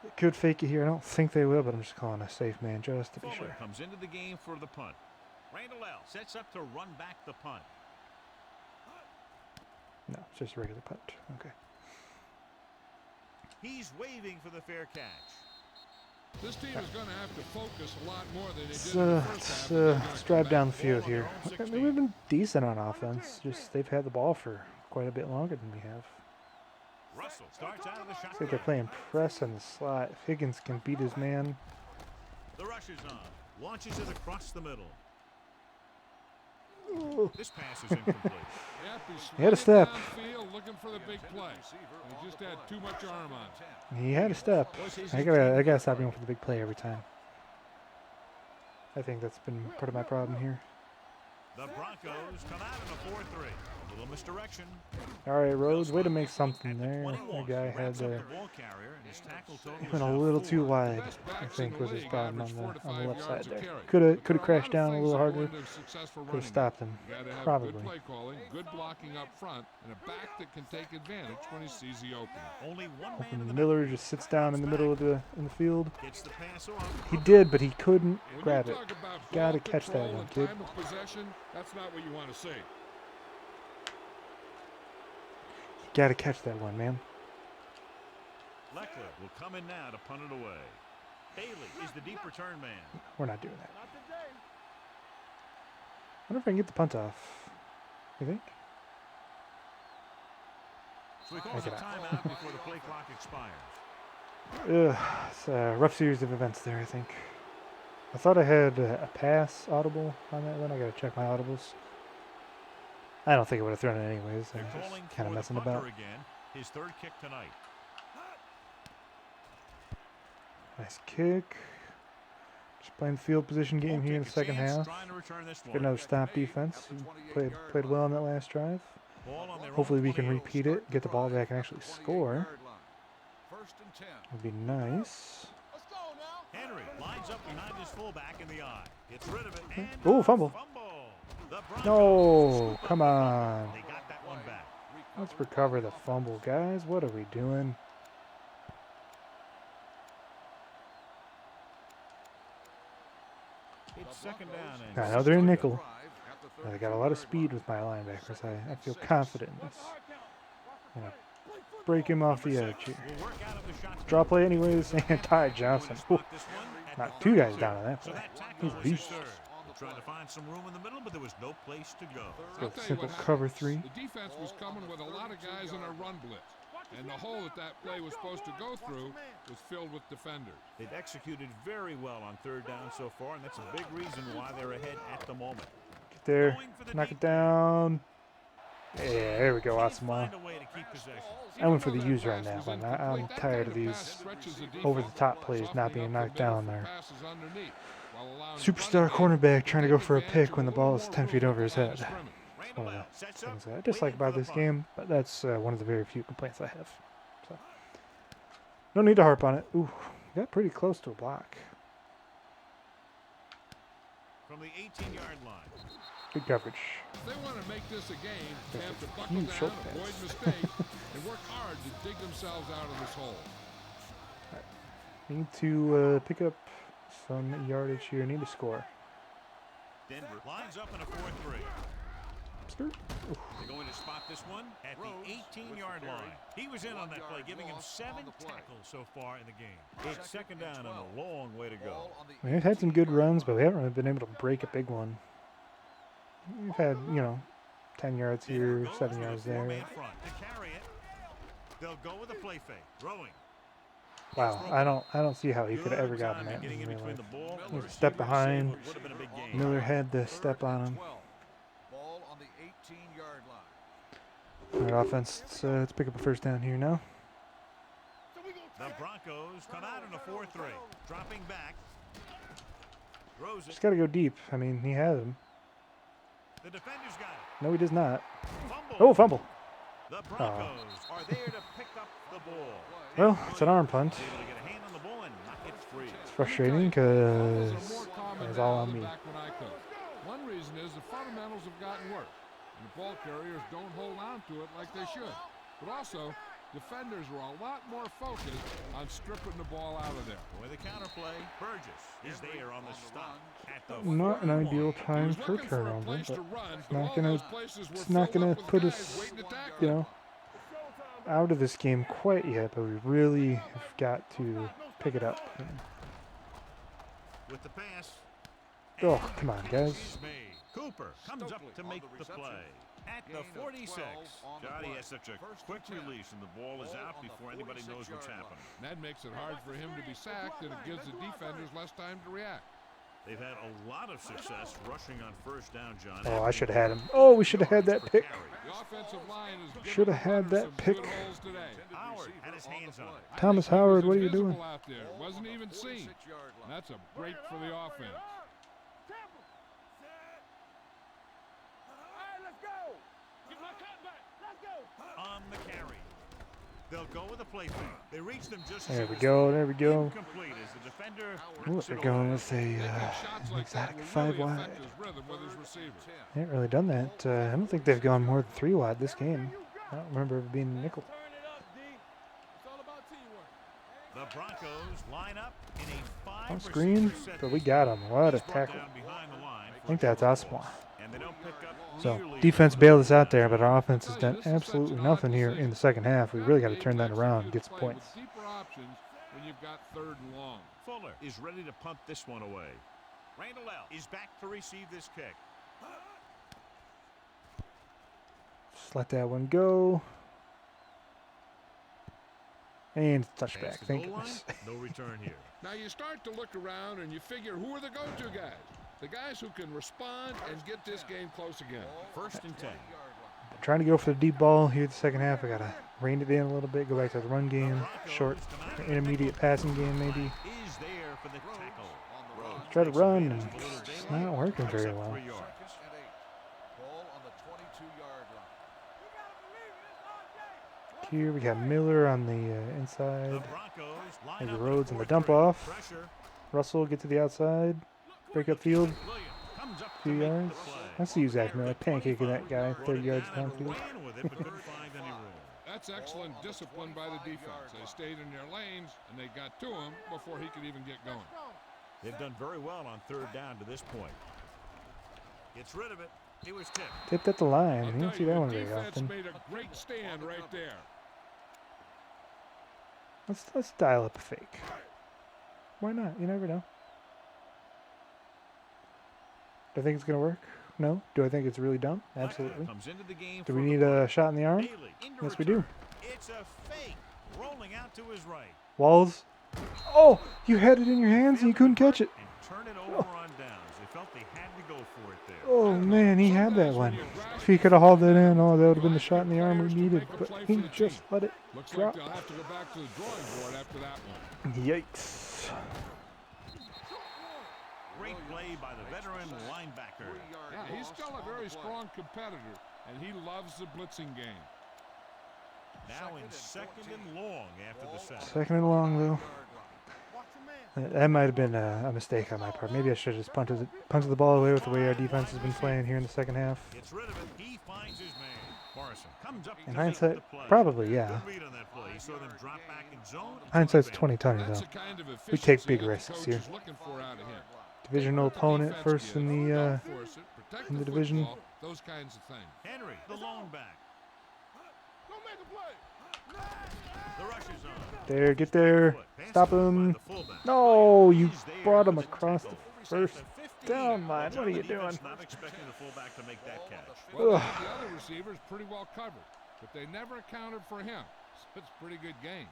They could fake it here. I don't think they will, but I'm just calling a safe man just to be Fuller sure. comes into the game for the punt. Randall L sets up to run back the punt. No, it's just a regular punt. Okay. He's waving for the fair catch. This team is going to have to focus a lot more than they did in the first half. Let's drive down the field here. I mean, we've been decent on offense. Just they've had the ball for quite a bit longer than we have. Russell starts out of the I think shotgun. they're playing press in the slot. If Higgins can beat his man. The rush is on. Launches it across the middle. Ooh. This pass is incomplete. Yep, he's He had a sliding step. downfield looking for the big play. He just had too much arm on him. He had a step. I gotta stop going for the big play every time. I think that's been part of my problem here. The Broncos come out in a 4-3. A little misdirection. All right, Rhodes, way to make something there. That guy had he went a little too wide. I think was his problem on the left side there. Could have crashed down a little harder. Could have stopped him. Probably. Good play calling, good blocking up front, and a back that can take advantage when he sees the opening. Only one man in And the Miller just sits down in the middle of the field. gets the pass off. He did, but he couldn't When grab you it. talk about Gotta ball catch that control one, and kid. time of possession, that's not what you want to see. Gotta catch that one, man. Leckler will come in now to punt it away. Bailey is the deep return man. We're not doing that. I wonder if I can get the punt off. You think? So he calls a Take it out. timeout before the play clock expires. Ugh, it's a rough series of events there, I think. I thought I had a pass audible on that one. I gotta check my audibles. I don't think I would have thrown it anyways. They're I'm calling just kind of for messing the punter about. again. His 3rd kick tonight. Nice kick. Just playing the field position game here in the second half. Trying to return this Get one. another stop defense. Played well on that last drive. Ball on their own Hopefully we can 20. repeat it, get the ball back, and actually score. First and 10. Would be nice. Let's go now. Henry lines up behind his fullback in the eye. Gets rid of it. And Oh, fumble. The Broncos No, scoop come up the on. win. They got that one back. Let's recover the fumble, guys. What are we doing? It's second down. And I know they're in nickel. I got a lot of speed with my linebackers. I feel confident in this. You know, break him off the edge here. we'll work out of the shotgun. Draw play anyways, and Ty Johnson. Ooh, Spot this one at knocked the 2 guys 32. down on that So play. that tackle He's a was his beast. third. Trying to find some room in the middle, but there was no place to go. Let's I'll go tell you simple what cover happened. 3. The defense was coming with a lot of guys in a run blitz. And the hole that play was supposed to go through was filled with defenders. They've executed very well on third down so far, and that's a big reason why they're ahead at the moment. Get there. Going for the Knock deep it down. Yeah, there we go, Can't Asma. find a way to keep possession. I went for the user on that one. I'm tired of these over-the-top plays not being knocked down there. Superstar cornerback trying to go for a pick when the ball is 10 feet over his head. It's one of the things I dislike about this game, but that's one of the very few complaints I have. So, no need to harp on it. Ooh, got pretty close to a block. From the 18-yard line. Good coverage. If they want to make this a game, they have to buckle Huge down, short avoid pass. mistakes, and work hard to dig themselves out of this hole. Need to pick up some yardage here. Need to score. Denver lines up in a 4-3. Skirt. Ooh. They're going to spot this one at the 18-yard line. He was in on that play, giving him 7 tackles so far in the game. It's second down and a long way to go. We've had some good runs, but we haven't really been able to break a big one. We've had, 10 yards here, 7 yards there. Four-man front to carry it. They'll go with a play fake. Throwing. Wow, I don't see how he could have ever gotten that in real life. He was a step behind. Miller had the step on him. Ball on the 18-yard line. All right, offense, let's pick up a first down here now. The Broncos come out in a 4-3. Dropping back. Throws it. Just got to go deep. I mean, he has him. The defender's got it. No, he does not. Fumble. Oh, fumble. The Broncos are there to pick up the ball. Well, it's an arm punt. Able to get a hand on the ball and knock it free. It's frustrating because it's all on me. One reason is the fundamentals have gotten worse, and the ball carriers don't hold on to it like they should. But also, defenders are a lot more focused on stripping the ball out of there. With the counterplay, Burgess is there on the stop at the Not an 41. ideal He time was for looking for a turnover, place but to run, it's but not all gonna those places were it's not filled gonna up with put guys us, waiting to tackle him. out of this game quite yet. But we really have got to pick it up. With the pass. Oh, And come on, the guys. catch is made. Cooper comes up to make the play. At the 46. Johnny has such a quick release and the ball is out before anybody knows what's happening. That makes it hard for him to be sacked, and it gives the defenders less time to react. They've had a lot of success rushing on first down, John. Oh, I should have had him. Oh, we should have had that pick. The offensive line has given Should have the had runners that some pick. good holes today. Howard had his hands on it. Thomas Howard, what are you doing? Out there. Wasn't even seen. And that's a break for the offense. On the carry. They'll go with a play fake. They reach them just There as we it go. was There we go. incomplete as the defender Ooh, rips they're it going away. with a Making shots like that exotic will 5 really wide. affect his rhythm with his receivers. They haven't really done that. I don't think they've gone more than 3 wide this game. I don't remember it being nickel. The Broncos line up in a 5 On screen, but we got him. What a He's brought tackle. down behind the line I for think a that's field Asma. goal. And they don't pick up So nearly defense as bailed much us out there, as but our offense has done absolutely nothing here in the second half. We really got to turn that around and get some Play with points. deeper options when you've got third and long. Fuller is ready to punt this one away. Randall is back to receive this kick. Just let that one go. And Past touchback. the Thank goal line, goodness. no return here. Now you start to look around and you figure who are the go-to guys? The guys who can respond and get this game close again. First and 10. Trying to go for the deep ball here the second half. I got to rein it in a little bit, go back to the run game, short, intermediate passing game maybe. Is there for the tackle. Try to run, and it's not working very well. Ball on the 22-yard line. here. We got Miller on the The inside. Broncos line Maybe up in Rhodes in the 4-3. dump off. Pressure. Russell get to the outside. Break up field. Williams comes up to Few make yards. the play. I see you, Zach Miller. Pancaking that guy Brought 30 it yards down and downfield. ran with it, but couldn't find any room. That's excellent discipline by the defense. They stayed in their lanes, and they got to him before he could even get going. They've done very well on 3rd down to this point. Gets rid of it. He was tipped. Tipped at the line. I'll You don't tell see you, that the one very defense often. made a great stand right there. Let's dial up a fake. Why not? You never know. Do I think it's gonna work? No. Do I think it's really dumb? Absolutely. Comes into the game Do for we the need play. a shot in the arm? Bailey into Yes, we return. do. It's a fake. Rolling out to his right. Walls. Oh, you had it in your hands and you couldn't catch it. And turn it over on downs. They felt they had to go for it there. Oh man, he had that one. If he could have hauled it in, oh, that would have been the shot in the arm we needed. But he just let it Looks drop. like they'll have to go back to the drawing board after that one. Yikes. Great play by the veteran linebacker. Yeah, he's still a very strong competitor, and he loves the blitzing game. Now in 2nd and long after the sack. 2nd and long though. That might have been a mistake on my part. Maybe I should have just punted the ball away with the way our defense has been playing here in the 2nd half. Gets rid of it. He finds his man. Morrison comes up In to hindsight, make the play. probably, yeah. Good read on that play. He saw them drop back in zone. Hindsight's Took 20/20 That's though. the kind of We take efficiency big that the risks coach here. is looking for out of him. Divisional Let the opponent defense first give. in Don't force it. Protect in the the division. football, those kinds of things. Henry, the lone back. Don't make a play. The rush is on. There, get there. Foot. Pass Stop by him. the fullback. No, you He's there. brought him Good across the tackle. first At the 15. down line. Well, What are you the defense doing? Not expecting the fullback to make that catch. Well, they Ugh. had the other receivers pretty well covered, but they never accounted for him. So it's a pretty good game.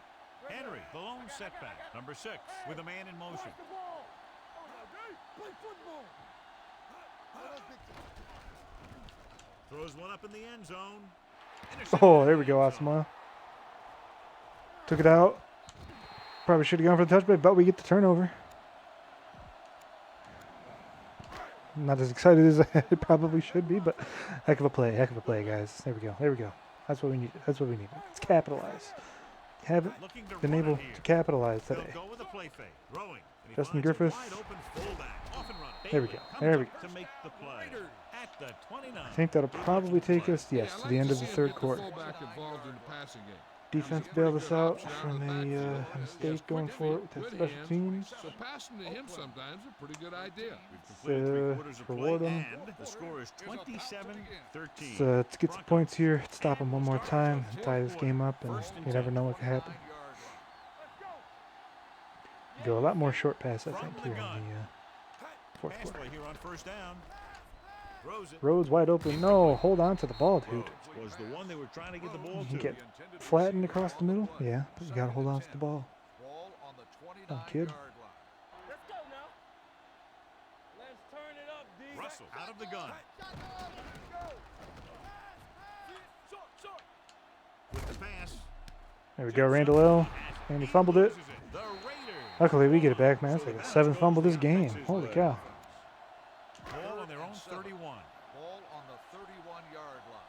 Henry, the lone setback. Number 6 with a man in motion. The ball. Play football. Throws one up in the end zone. Oh, there we go, Asamoah. Took it out. Probably should have gone for the touchback, but we get the turnover. Not as excited as I probably should be, but heck of a play, guys. There we go. That's what we need. Let's capitalize. Haven't Looking to been run able it here. to capitalize They'll today. go with a play fake. Throwing. And he Justin finds a Griffith. wide open fullback. Off and run. There we Bailey go. comes There we up go. To make the play. At the 29. I think that'll probably take us, yes, Yeah, to I'd the like end to of the see 3rd get the quarter. fullback involved in the passing game. Defense He's a pretty bailed us good out option out from of the a backfield. mistake He has going quick for it feet, with the good special hands, teams. So passing to him sometimes is a pretty good idea. Completed 3/4 of reward play, him. and the score is 27-13. Let's get some points here. Stop them one more time. Tie this game up, and you never know what could happen. Go a lot more short pass, I think, here in the 4th Pass quarter. play here on 1st down. Throws it. Rhodes wide open. No, hold on to the ball, dude. Was the one they were trying to get the ball You can to. get flattened across the middle. Yeah, but you got to hold on to the ball. Ball on the Oh, kid. 29-yard line. Let's go now. Let's turn it up, D. Russell out of the gun with the pass. There we go, Randall L. And he fumbled it. Loses The Raiders. Luckily, we get it back, man. It's like a 7th fumble this game. Holy cow. Ball on their own 31. Ball on the 31-yard line.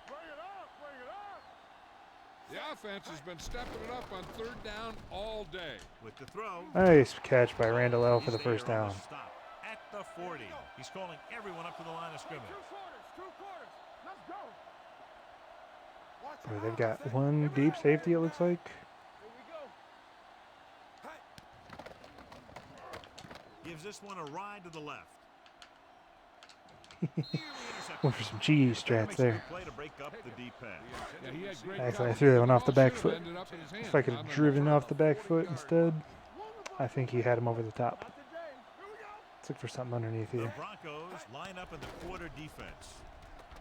Bring it up, bring it up. The offense has been stepping it up on 3rd down all day. With the throw. Nice catch by Randall L. for the He's there 1st on the down. stop at the 40. He's calling everyone up to the line of scrimmage. Two quarters. Let's go. Watch Boy, it they've out. got one deep safety, it looks like. Here we go. Gives this one a ride to the left. Went for some cheese strats there. Play to break up the deep pass. Yeah, he had great Actually, I coverage. threw that one The off the ball back should foot. have ended up in his hand. If I could have driven off the back foot instead, I think he had him over the top. Not today. Here we go. Let's look for something underneath The here. Broncos line up in the quarter defense.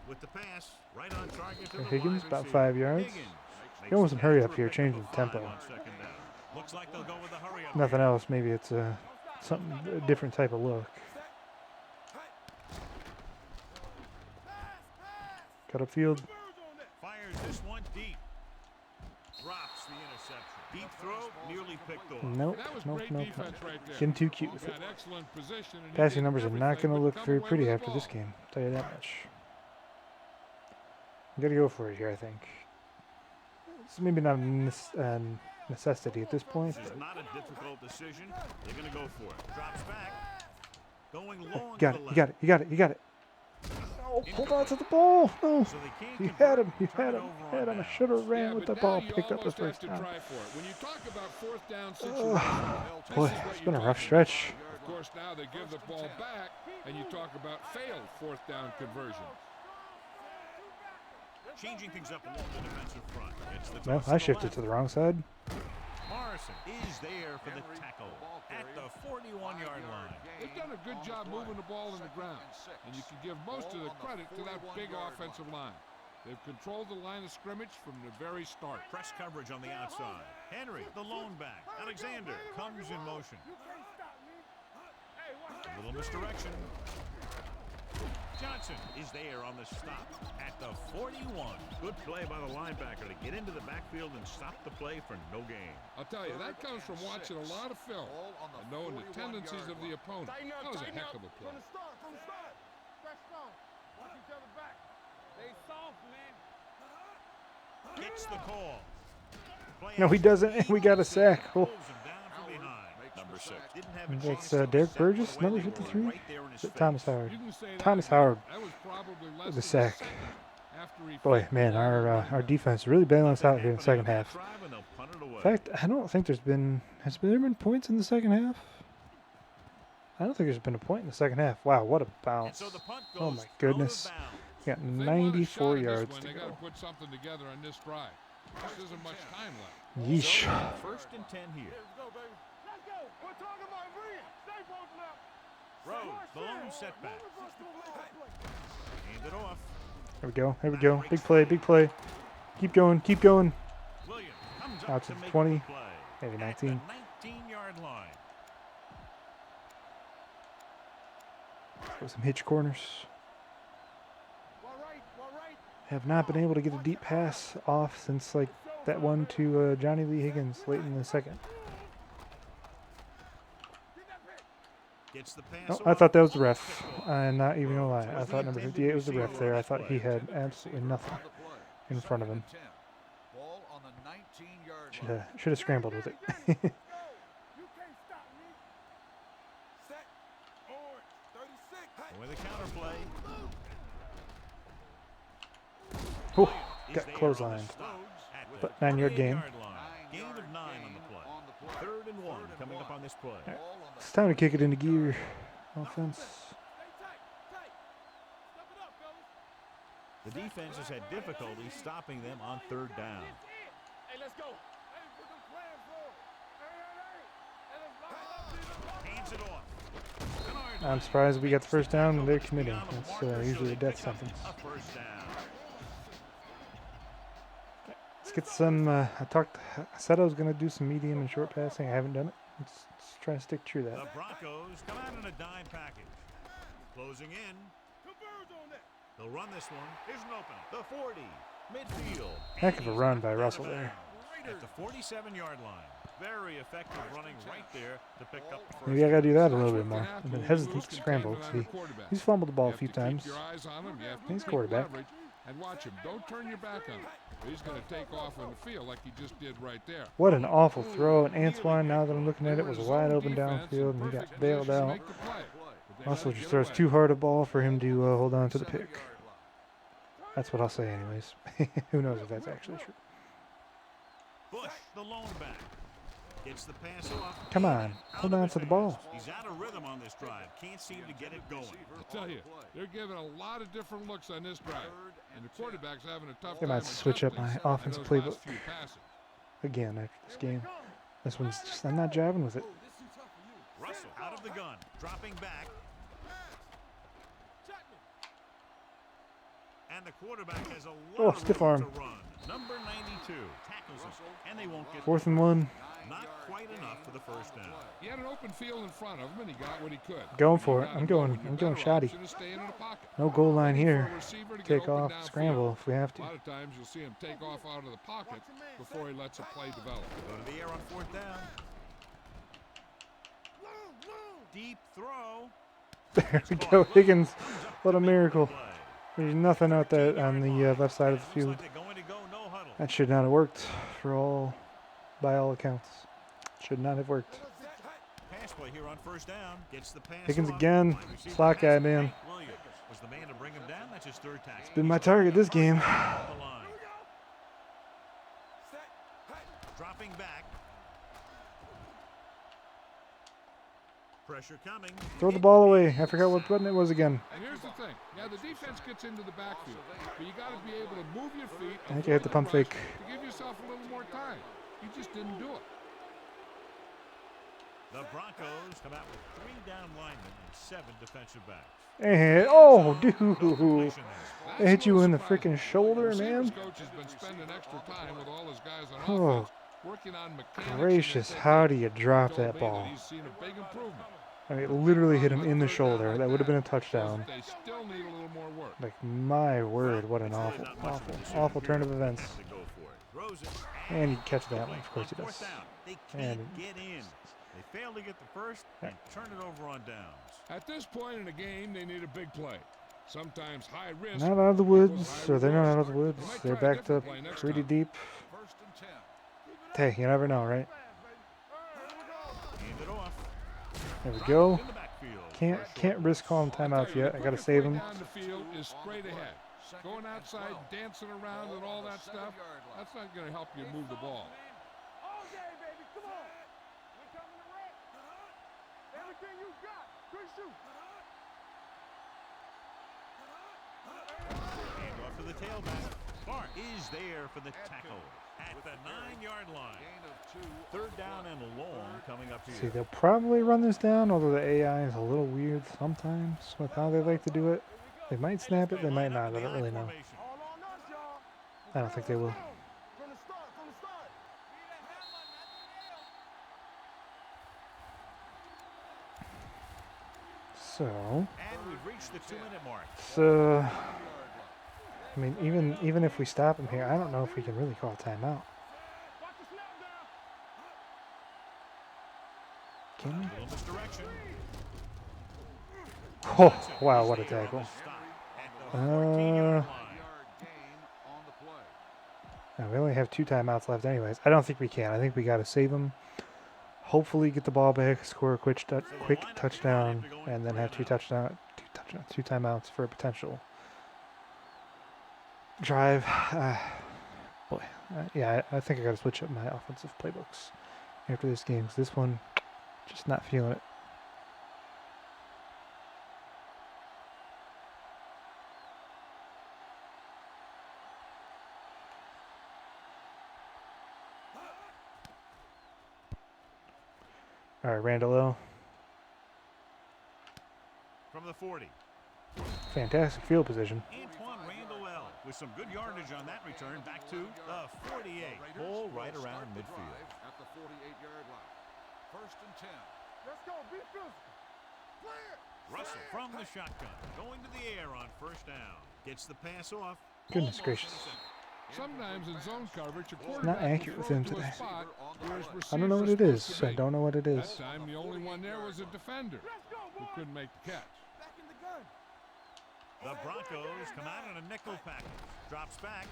With the pass, right on target to the Higgins, wide about receiver. 5 yards. Higgins He almost makes hurry the up here, catch for a changing the pickup of tempo. 5 on 2nd down. Looks like they'll go with the hurry up. Nothing else. Maybe it's a different type of look. Cut up field. Fires this one deep. Drops the interception. Deep throw, nearly picked off. Nope, That was nope, great nope, defense nope. right there. Getting too cute with Got it. excellent position, and he Passing did numbers are not everything going to but look come very away pretty with the after this ball. game. I'll tell you that much. You gotta go for it here, I think. It's maybe not a necessity at this point. This is not a difficult decision. They're going to go for it. Drops back. Going long You got to it. the You got it. You got it. You got it. Oh, hold on to the ball. No. So they can't You convert had him. and You turn had it him. over You had on him. I downs. should have ran Yeah, with but the now ball, you picked up the almost have first to down. try for it. When you talk about fourth down Oh, situations, boy, this is what it's you been a talk rough about. stretch. Of course, now they give the ball back, and you talk about failed fourth down conversion. Changing things up along the defensive front. It's the Well, toss I the shifted left. to the wrong side. Morrison is there for the tackle at the 41-yard line. They've done a good job moving the ball in the ground, and you can give most of the credit to that big offensive line. They've controlled the line of scrimmage from the very start. Press coverage on the outside. Henry, the lone back. Alexander comes in motion. A little misdirection. Johnson is there on the stop at the 41. Good play by the linebacker to get into the backfield and stop the play for no gain. I'll tell you, that comes from watching a lot of film and knowing the tendencies of the opponent. That was a heck of a play. From the start. Stretch strong. Watch each other back. Stay soft, man. Gets the call. Play No, he action. doesn't, and we got a sack. Oh. Pulls him down from behind. Number 6. Didn't have a That's chance to Derek step Burgess, away. number They were 53. right there in his Is it face. Thomas Howard? You can say that Thomas again. Howard. That was probably less The than a sack. second after he Boy, flipped man, the ball our around. defense really bailing us out here in the Half second of that half. drive, and they'll punt it away. In fact, I don't think has there been points in the second half? I don't think there's been a point in the second half. Wow, what a And bounce. so the punt Oh goes my out of goodness. bounds. We got If they want a 94 shot at this yards one, to they got go. to put something together on this drive. This isn't much time left. Yeesh. So, first and 10 here. Let's go, baby. Let's go. We're talking about Reed. Stay posted up. Rhodes, the lone setback. Hand it off. Here we go. Here we go. Big play. Big play. Keep going. Keep going. Williams comes Out up to to the make 20, the play. maybe At 19. the 19-yard line. Throw some hitch corners. Well, right. Have not been able to get a deep pass off since like that one to Johnny Lee Higgins late in the second. Gets the pass Oh, off. I thought that was the ref. I'm not even gonna lie. I thought number 58 was the ref there. I thought he had absolutely nothing in front of him. Ball on the 19-yard Should have scrambled with it. You can't stop me. Set. Forward. 36. With a counter play. Whew, Is got there on clotheslined. the stop at the But 9-yard gain. 48-yard line. Gain of 9 on the play. 3rd and 1 coming up on this play. It's time to kick it into gear. Offense. Stay tight. Step it up, fellas. The defense has had difficulty stopping them on 3rd down. Hey, let's go. Hey, put them plans forward. Hey, let's line up. Hands it off. I'm surprised we got the first down and they're committing. That's usually a death sentence. A first down. Let's get some. I said I was going to do some medium and short passing. I haven't done it. Let's try to stick true to The that. Broncos come out in a dime package. Closing in. Converge on that. They'll run this one. Here's an opening. The 40. Midfield. Heck of a run by Russell there. At the 47-yard line. Very effective running right there to pick up the first. Maybe I got to do that a That's little what bit more. can happen I've been when you hesitant lose to scramble. containment See, on a quarterback. he's fumbled the ball You a few have to keep times. your eyes on him. You have to He's take quarterback. leverage and watch him. Don't turn your back on him. He's going to take off on the field like he just did right there. What an awful throw. And Antoine, now that I'm looking at it, was wide open downfield and he got bailed out. Also just throws too hard a ball for him to hold on to the pick. That's what I'll say anyways. Who knows if that's actually true. Bush, the lone back. Gets the pass off. Come on, hold on to the ball. He's out of rhythm on this drive. Can't seem to get it going. I tell you, they're giving a lot of different looks on this drive. And the quarterback's having a tough They time might switch up my adjusting offensive to those last playbook few passes. again after this game. This one's just, I'm not jiving with it. Russell out of the gun. Dropping back. And the quarterback has a lot Oh, of stiff room arm. to run. Number 92 tackles him, and they won't get 4th and 1. not quite enough for the first down. He had an open field in front of him, and he got what he could. Going When for you it. gotta I'm go going. when your I'm going better shoddy. option is staying in the pocket. No goal line Looking for here. a receiver to get Take open off, downfield. scramble if we have A to. lot of times you'll see him take off out of the pocket before he lets a play develop. Go to the air on 4th down. Deep throw. There we go. Higgins. What a miracle. There's nothing out there on the left side of the field. Looks like they're going to go no huddle. That should not have worked by all accounts. Should not have worked. Pass play here on first down. Gets the pass Higgins off. again. Wide receiver Slot guy, pass. man. Williams was the man to bring him down. That's his third tackle. Been my target this game. On the line. Dropping back. Pressure coming. Throw the ball away. I forgot what button it was again. And here's the thing. Yeah, the defense gets into the backfield, but you got to be able to move your feet. I think I hit the pump fake. To give yourself a little more time. You just didn't do it. The Broncos come out with 3 down linemen and 7 defensive backs. And, oh, dude. Completion there. It hit you in the freaking shoulder, Receivers man. coach has been spending extra time with all his guys on Oh, offense, working on mechanics. gracious. How do you drop that ball? He's seen a big improvement. I mean, it literally hit him in the shoulder. That would have been a touchdown. They still need a little more work. Like, my word, what an It's really awful, not much of a awful, decision awful here. turn of events. Have to go for it. Throws it. And he catch that one. Of course he On does. fourth down, they And can't get in. They fail to get the first and turn it over on downs. At this point in the game, they need a big play. Sometimes high risk. not out of the woods, equals or high they're not out reward. of the woods. They might They're try a backed up different play next pretty time. deep. First and 10. Hey, you never know, right? Hand it off. There we go. In the backfield. Can't risk calling timeouts yet. I gotta save him. Down the field is straight ahead. Going outside, dancing around, and all that stuff. That's not going to help you move the ball. All day, baby. Come on. We coming to wreck. Everything you got. Good shoot. Hand off to the tailback. Bart is there for the tackle at the 9-yard line. Gain of 2. 3rd down and long coming up See, here. they'll probably run this down, although the AI is a little weird sometimes with how they like to do it. They might snap it, they might not. I don't really know. All on us, y'all. I don't think they will. From the start, from the start. So, And we've reached the 2-minute mark. so I mean, even if we stop him here, I don't know if we can really call a timeout. Watch the snap down. Can we? Little misdirection. Oh, wow, what a tackle. Stop at the 14-yard line. Yard gain on the play. Now, we only have 2 timeouts left anyways. I don't think we can. I think we got to save them. Hopefully get the ball back, score a quick touchdown, and then have 2 timeouts for a potential drive. Boy, yeah, I think I got to switch up my offensive playbooks after this game, 'cause this one, just not feeling it. All right, Randall, From the 40. fantastic field position. Antoine Randall with some good yardage on that return back to the 48. Ball right around midfield. At the 48-yard line. First and 10. Let's go. Be physical. Play it. Russell from the shotgun. Going to the air on first down. Gets the pass off. Goodness Almost gracious. intercepted. Sometimes in zone coverage, a not quarterback accurate will with throw him to a today. spot where his I don't know what it receiver's is. supposed to I be. don't know what it That is. time, the only one there was a defender Let's go, who boy. couldn't make the catch. Back in the gun. The Broncos come out in a nickel package. Drops back.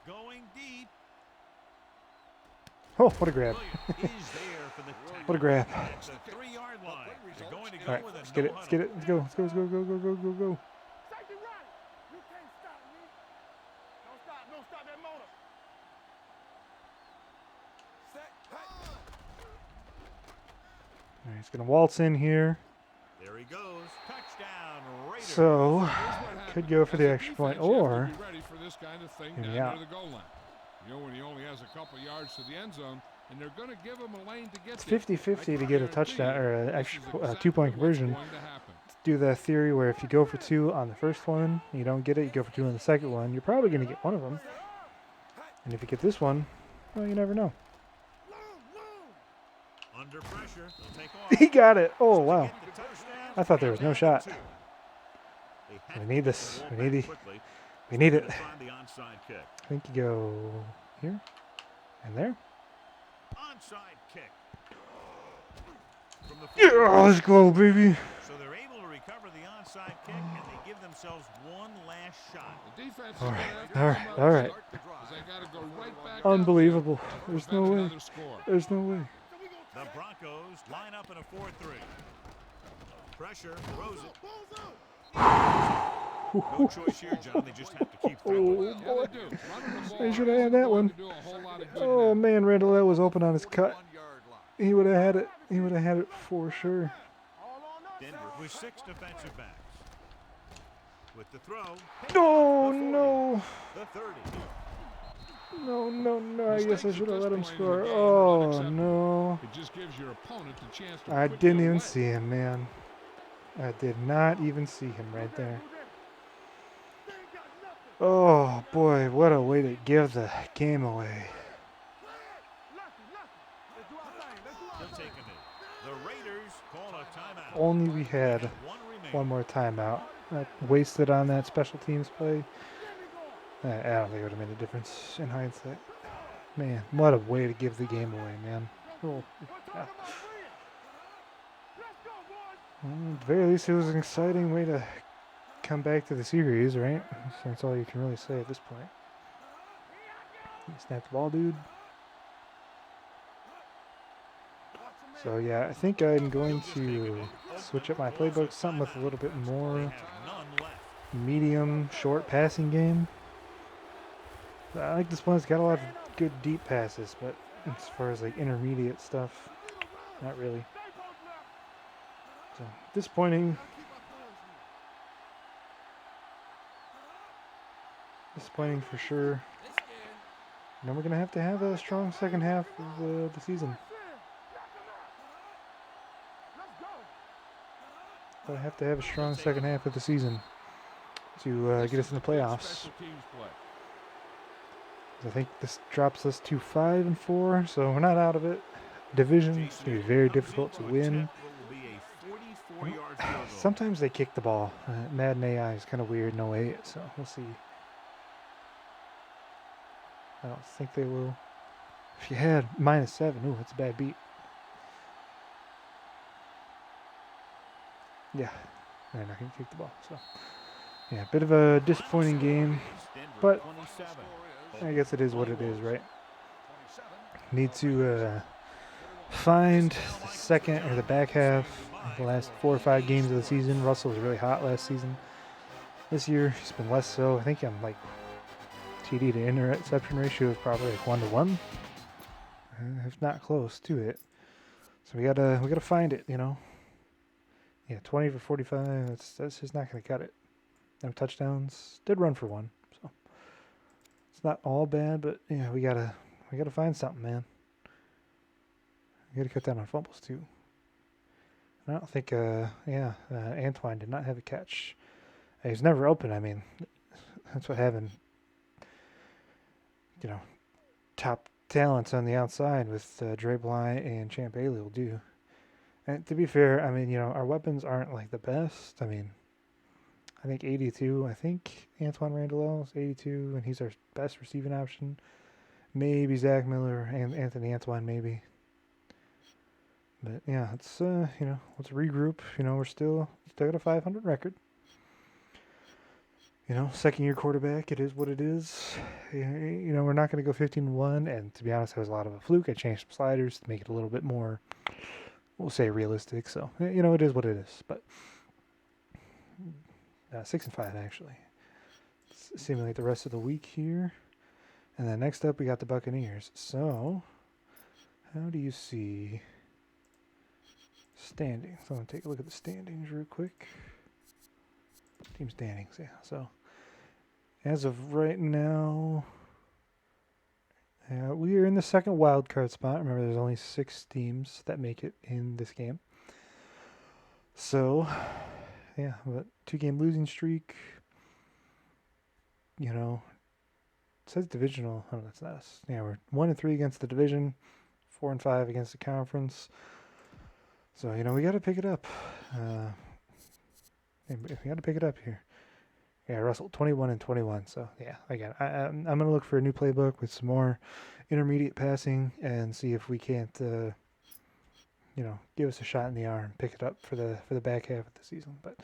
Going deep. Oh, what a grab. Williams is there for the tackle. What a grab. At the 3-yard line. They're going to go All right, with a let's get it. Let's get it. Let's go. Let's go. Let's go. Go. Go. Go. Go. Go. Safety right. You can't stop me. Don't stop. Don't stop that motor. Set. Hey. All right, he's gonna waltz in here. There he goes. Touchdown, Raiders. So Here's what could happens. go for the As a extra point, defense, you have to or be ready for this kind of thing Hear down me out. near the goal line. You know, when he only has a couple yards to the end zone, and they're going to give him a lane to get it's there. 50-50 I to get a guarantee touchdown you, or an this extra is exactly 2-point what's conversion. going to happen. Do the theory where if you go for 2 on the first one, you don't get it. You go for 2 on the second one. You're probably gonna get one of them. And if you get this one, well, you never know. Under pressure. They'll take off. He got it. Oh wow. Get the touchdown. I thought there was no shot. They had We to need get the this. ball We back need the. quickly. We need They're it. gonna find the onside kick. I think you go here and there. Onside kick. From the Yeah, let's go, baby. So they're able to recover the onside kick, and they give themselves one last shot. The defense is All going to right, have to all come right, up all and right. start the drive. They got to go right back Unbelievable. out there There's to no prevent way. another score. There's no way. The Broncos line up in a 4-3. Pressure, throws it. No choice here, John. They just have to keep throwing. Oh, Yeah, boy. they do. Running the ball They should have had isn't that going one. to do a whole lot of good Oh, now. man, Randall, that was open on his cut. 41-yard line. He would have had it. He would have had it for sure. Denver with 6 defensive backs. With the throw. Oh, The 40, no. The 30. No. I guess I should have let him score. Mistakes at this point in the game are Oh, unacceptable. no. It just gives your opponent the chance to I put didn't you even away. see him, man. I did not even see him right there. Oh, boy. What a way to give the game away. He'll take a knee. The Raiders call a timeout. Only we had One remaining. one more timeout. I wasted on that special teams play. I don't think it would have made a difference in hindsight. Man, what a way to give the game away, man. Oh, yeah. Well, at the very least, it was an exciting way to come back to the series, right? That's all you can really say at this point. You snapped the ball, dude. So, yeah, I think I'm going to switch up my playbook, something with a little bit They more have none left. medium, short passing game. I like this one. It's got a lot of good deep passes, but as far as like intermediate stuff, not really. So disappointing. Disappointing for sure. And then we're gonna have to have a strong second half of the season. I have to have a strong second half of the season to get us in the playoffs. Special teams play. I think this drops us to 5-4, so we're not out of it. Division is going to be very difficult to win. Sometimes they kick the ball. Madden AI is kind of weird in 08, so we'll see. I don't think they will. If you had -7, ooh, that's a bad beat. Yeah, they're not going to kick the ball. So, yeah, a bit of a disappointing game, but I guess it is what it is, right? Need to find the second or the back half of the last 4 or 5 games of the season. Russell was really hot last season. This year, he's been less so. I think I'm like TD to interception ratio is probably like 1-to-1, if not close to it. So we gotta find it, you know. Yeah, 20 for 45. That's just not gonna cut it. No touchdowns. Did run for 1, so it's not all bad. But yeah, we gotta find something, man. We gotta cut down on fumbles too. I don't think Antoine did not have a catch. He's never open. I mean, that's what having, you know, top talents on the outside with Dre Bly and Champ Bailey will do. And to be fair, I mean, you know, our weapons aren't like the best. I mean, I think 82. I think Antoine Randall is 82, and he's our best receiving option. Maybe Zach Miller and Anthony Antoine, maybe. But yeah, it's you know, let's regroup. You know, we're still got a 500 record. You know, second-year quarterback. It is what it is. You know, we're not going to go 15-1. And to be honest, it was a lot of a fluke. I changed some sliders to make it a little bit more, we'll say, realistic. So you know, it is what it is. But 6-5 actually. Simulate the rest of the week here, and then next up we got the Buccaneers. So, how do you see standings? So I'm going to take a look at the standings real quick. Team standings, yeah. So, as of right now, we are in the second wild card spot. Remember, there's only 6 teams that make it in this game. So, yeah, but 2-game losing streak. You know, it says divisional. Oh, that's not us. Yeah, we're 1-3 against the division, 4-5 against the conference. So, you know, we got to pick it up. We got to pick it up here. Yeah, Russell, 21-21. So, yeah, again, I'm going to look for a new playbook with some more intermediate passing and see if we can't, give us a shot in the arm, pick it up for the back half of the season. But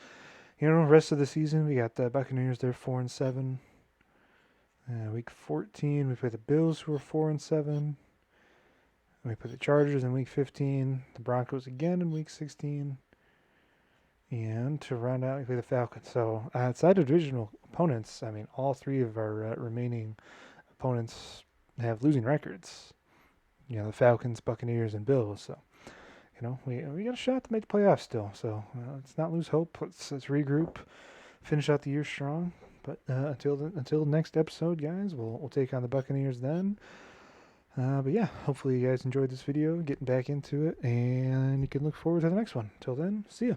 rest of the season we got the Buccaneers. They're 4-7. Week 14 we play the Bills, who are 4-7. We play the Chargers in week 15. The Broncos again in week 16. And to round out, we play the Falcons. So outside of divisional opponents, I mean, all three of our remaining opponents have losing records. The Falcons, Buccaneers, and Bills. So, we got a shot to make the playoffs still. So let's not lose hope. Let's regroup, finish out the year strong. But until the next episode, guys, we'll take on the Buccaneers then. But yeah, hopefully you guys enjoyed this video, getting back into it, and you can look forward to the next one. Till then, see ya.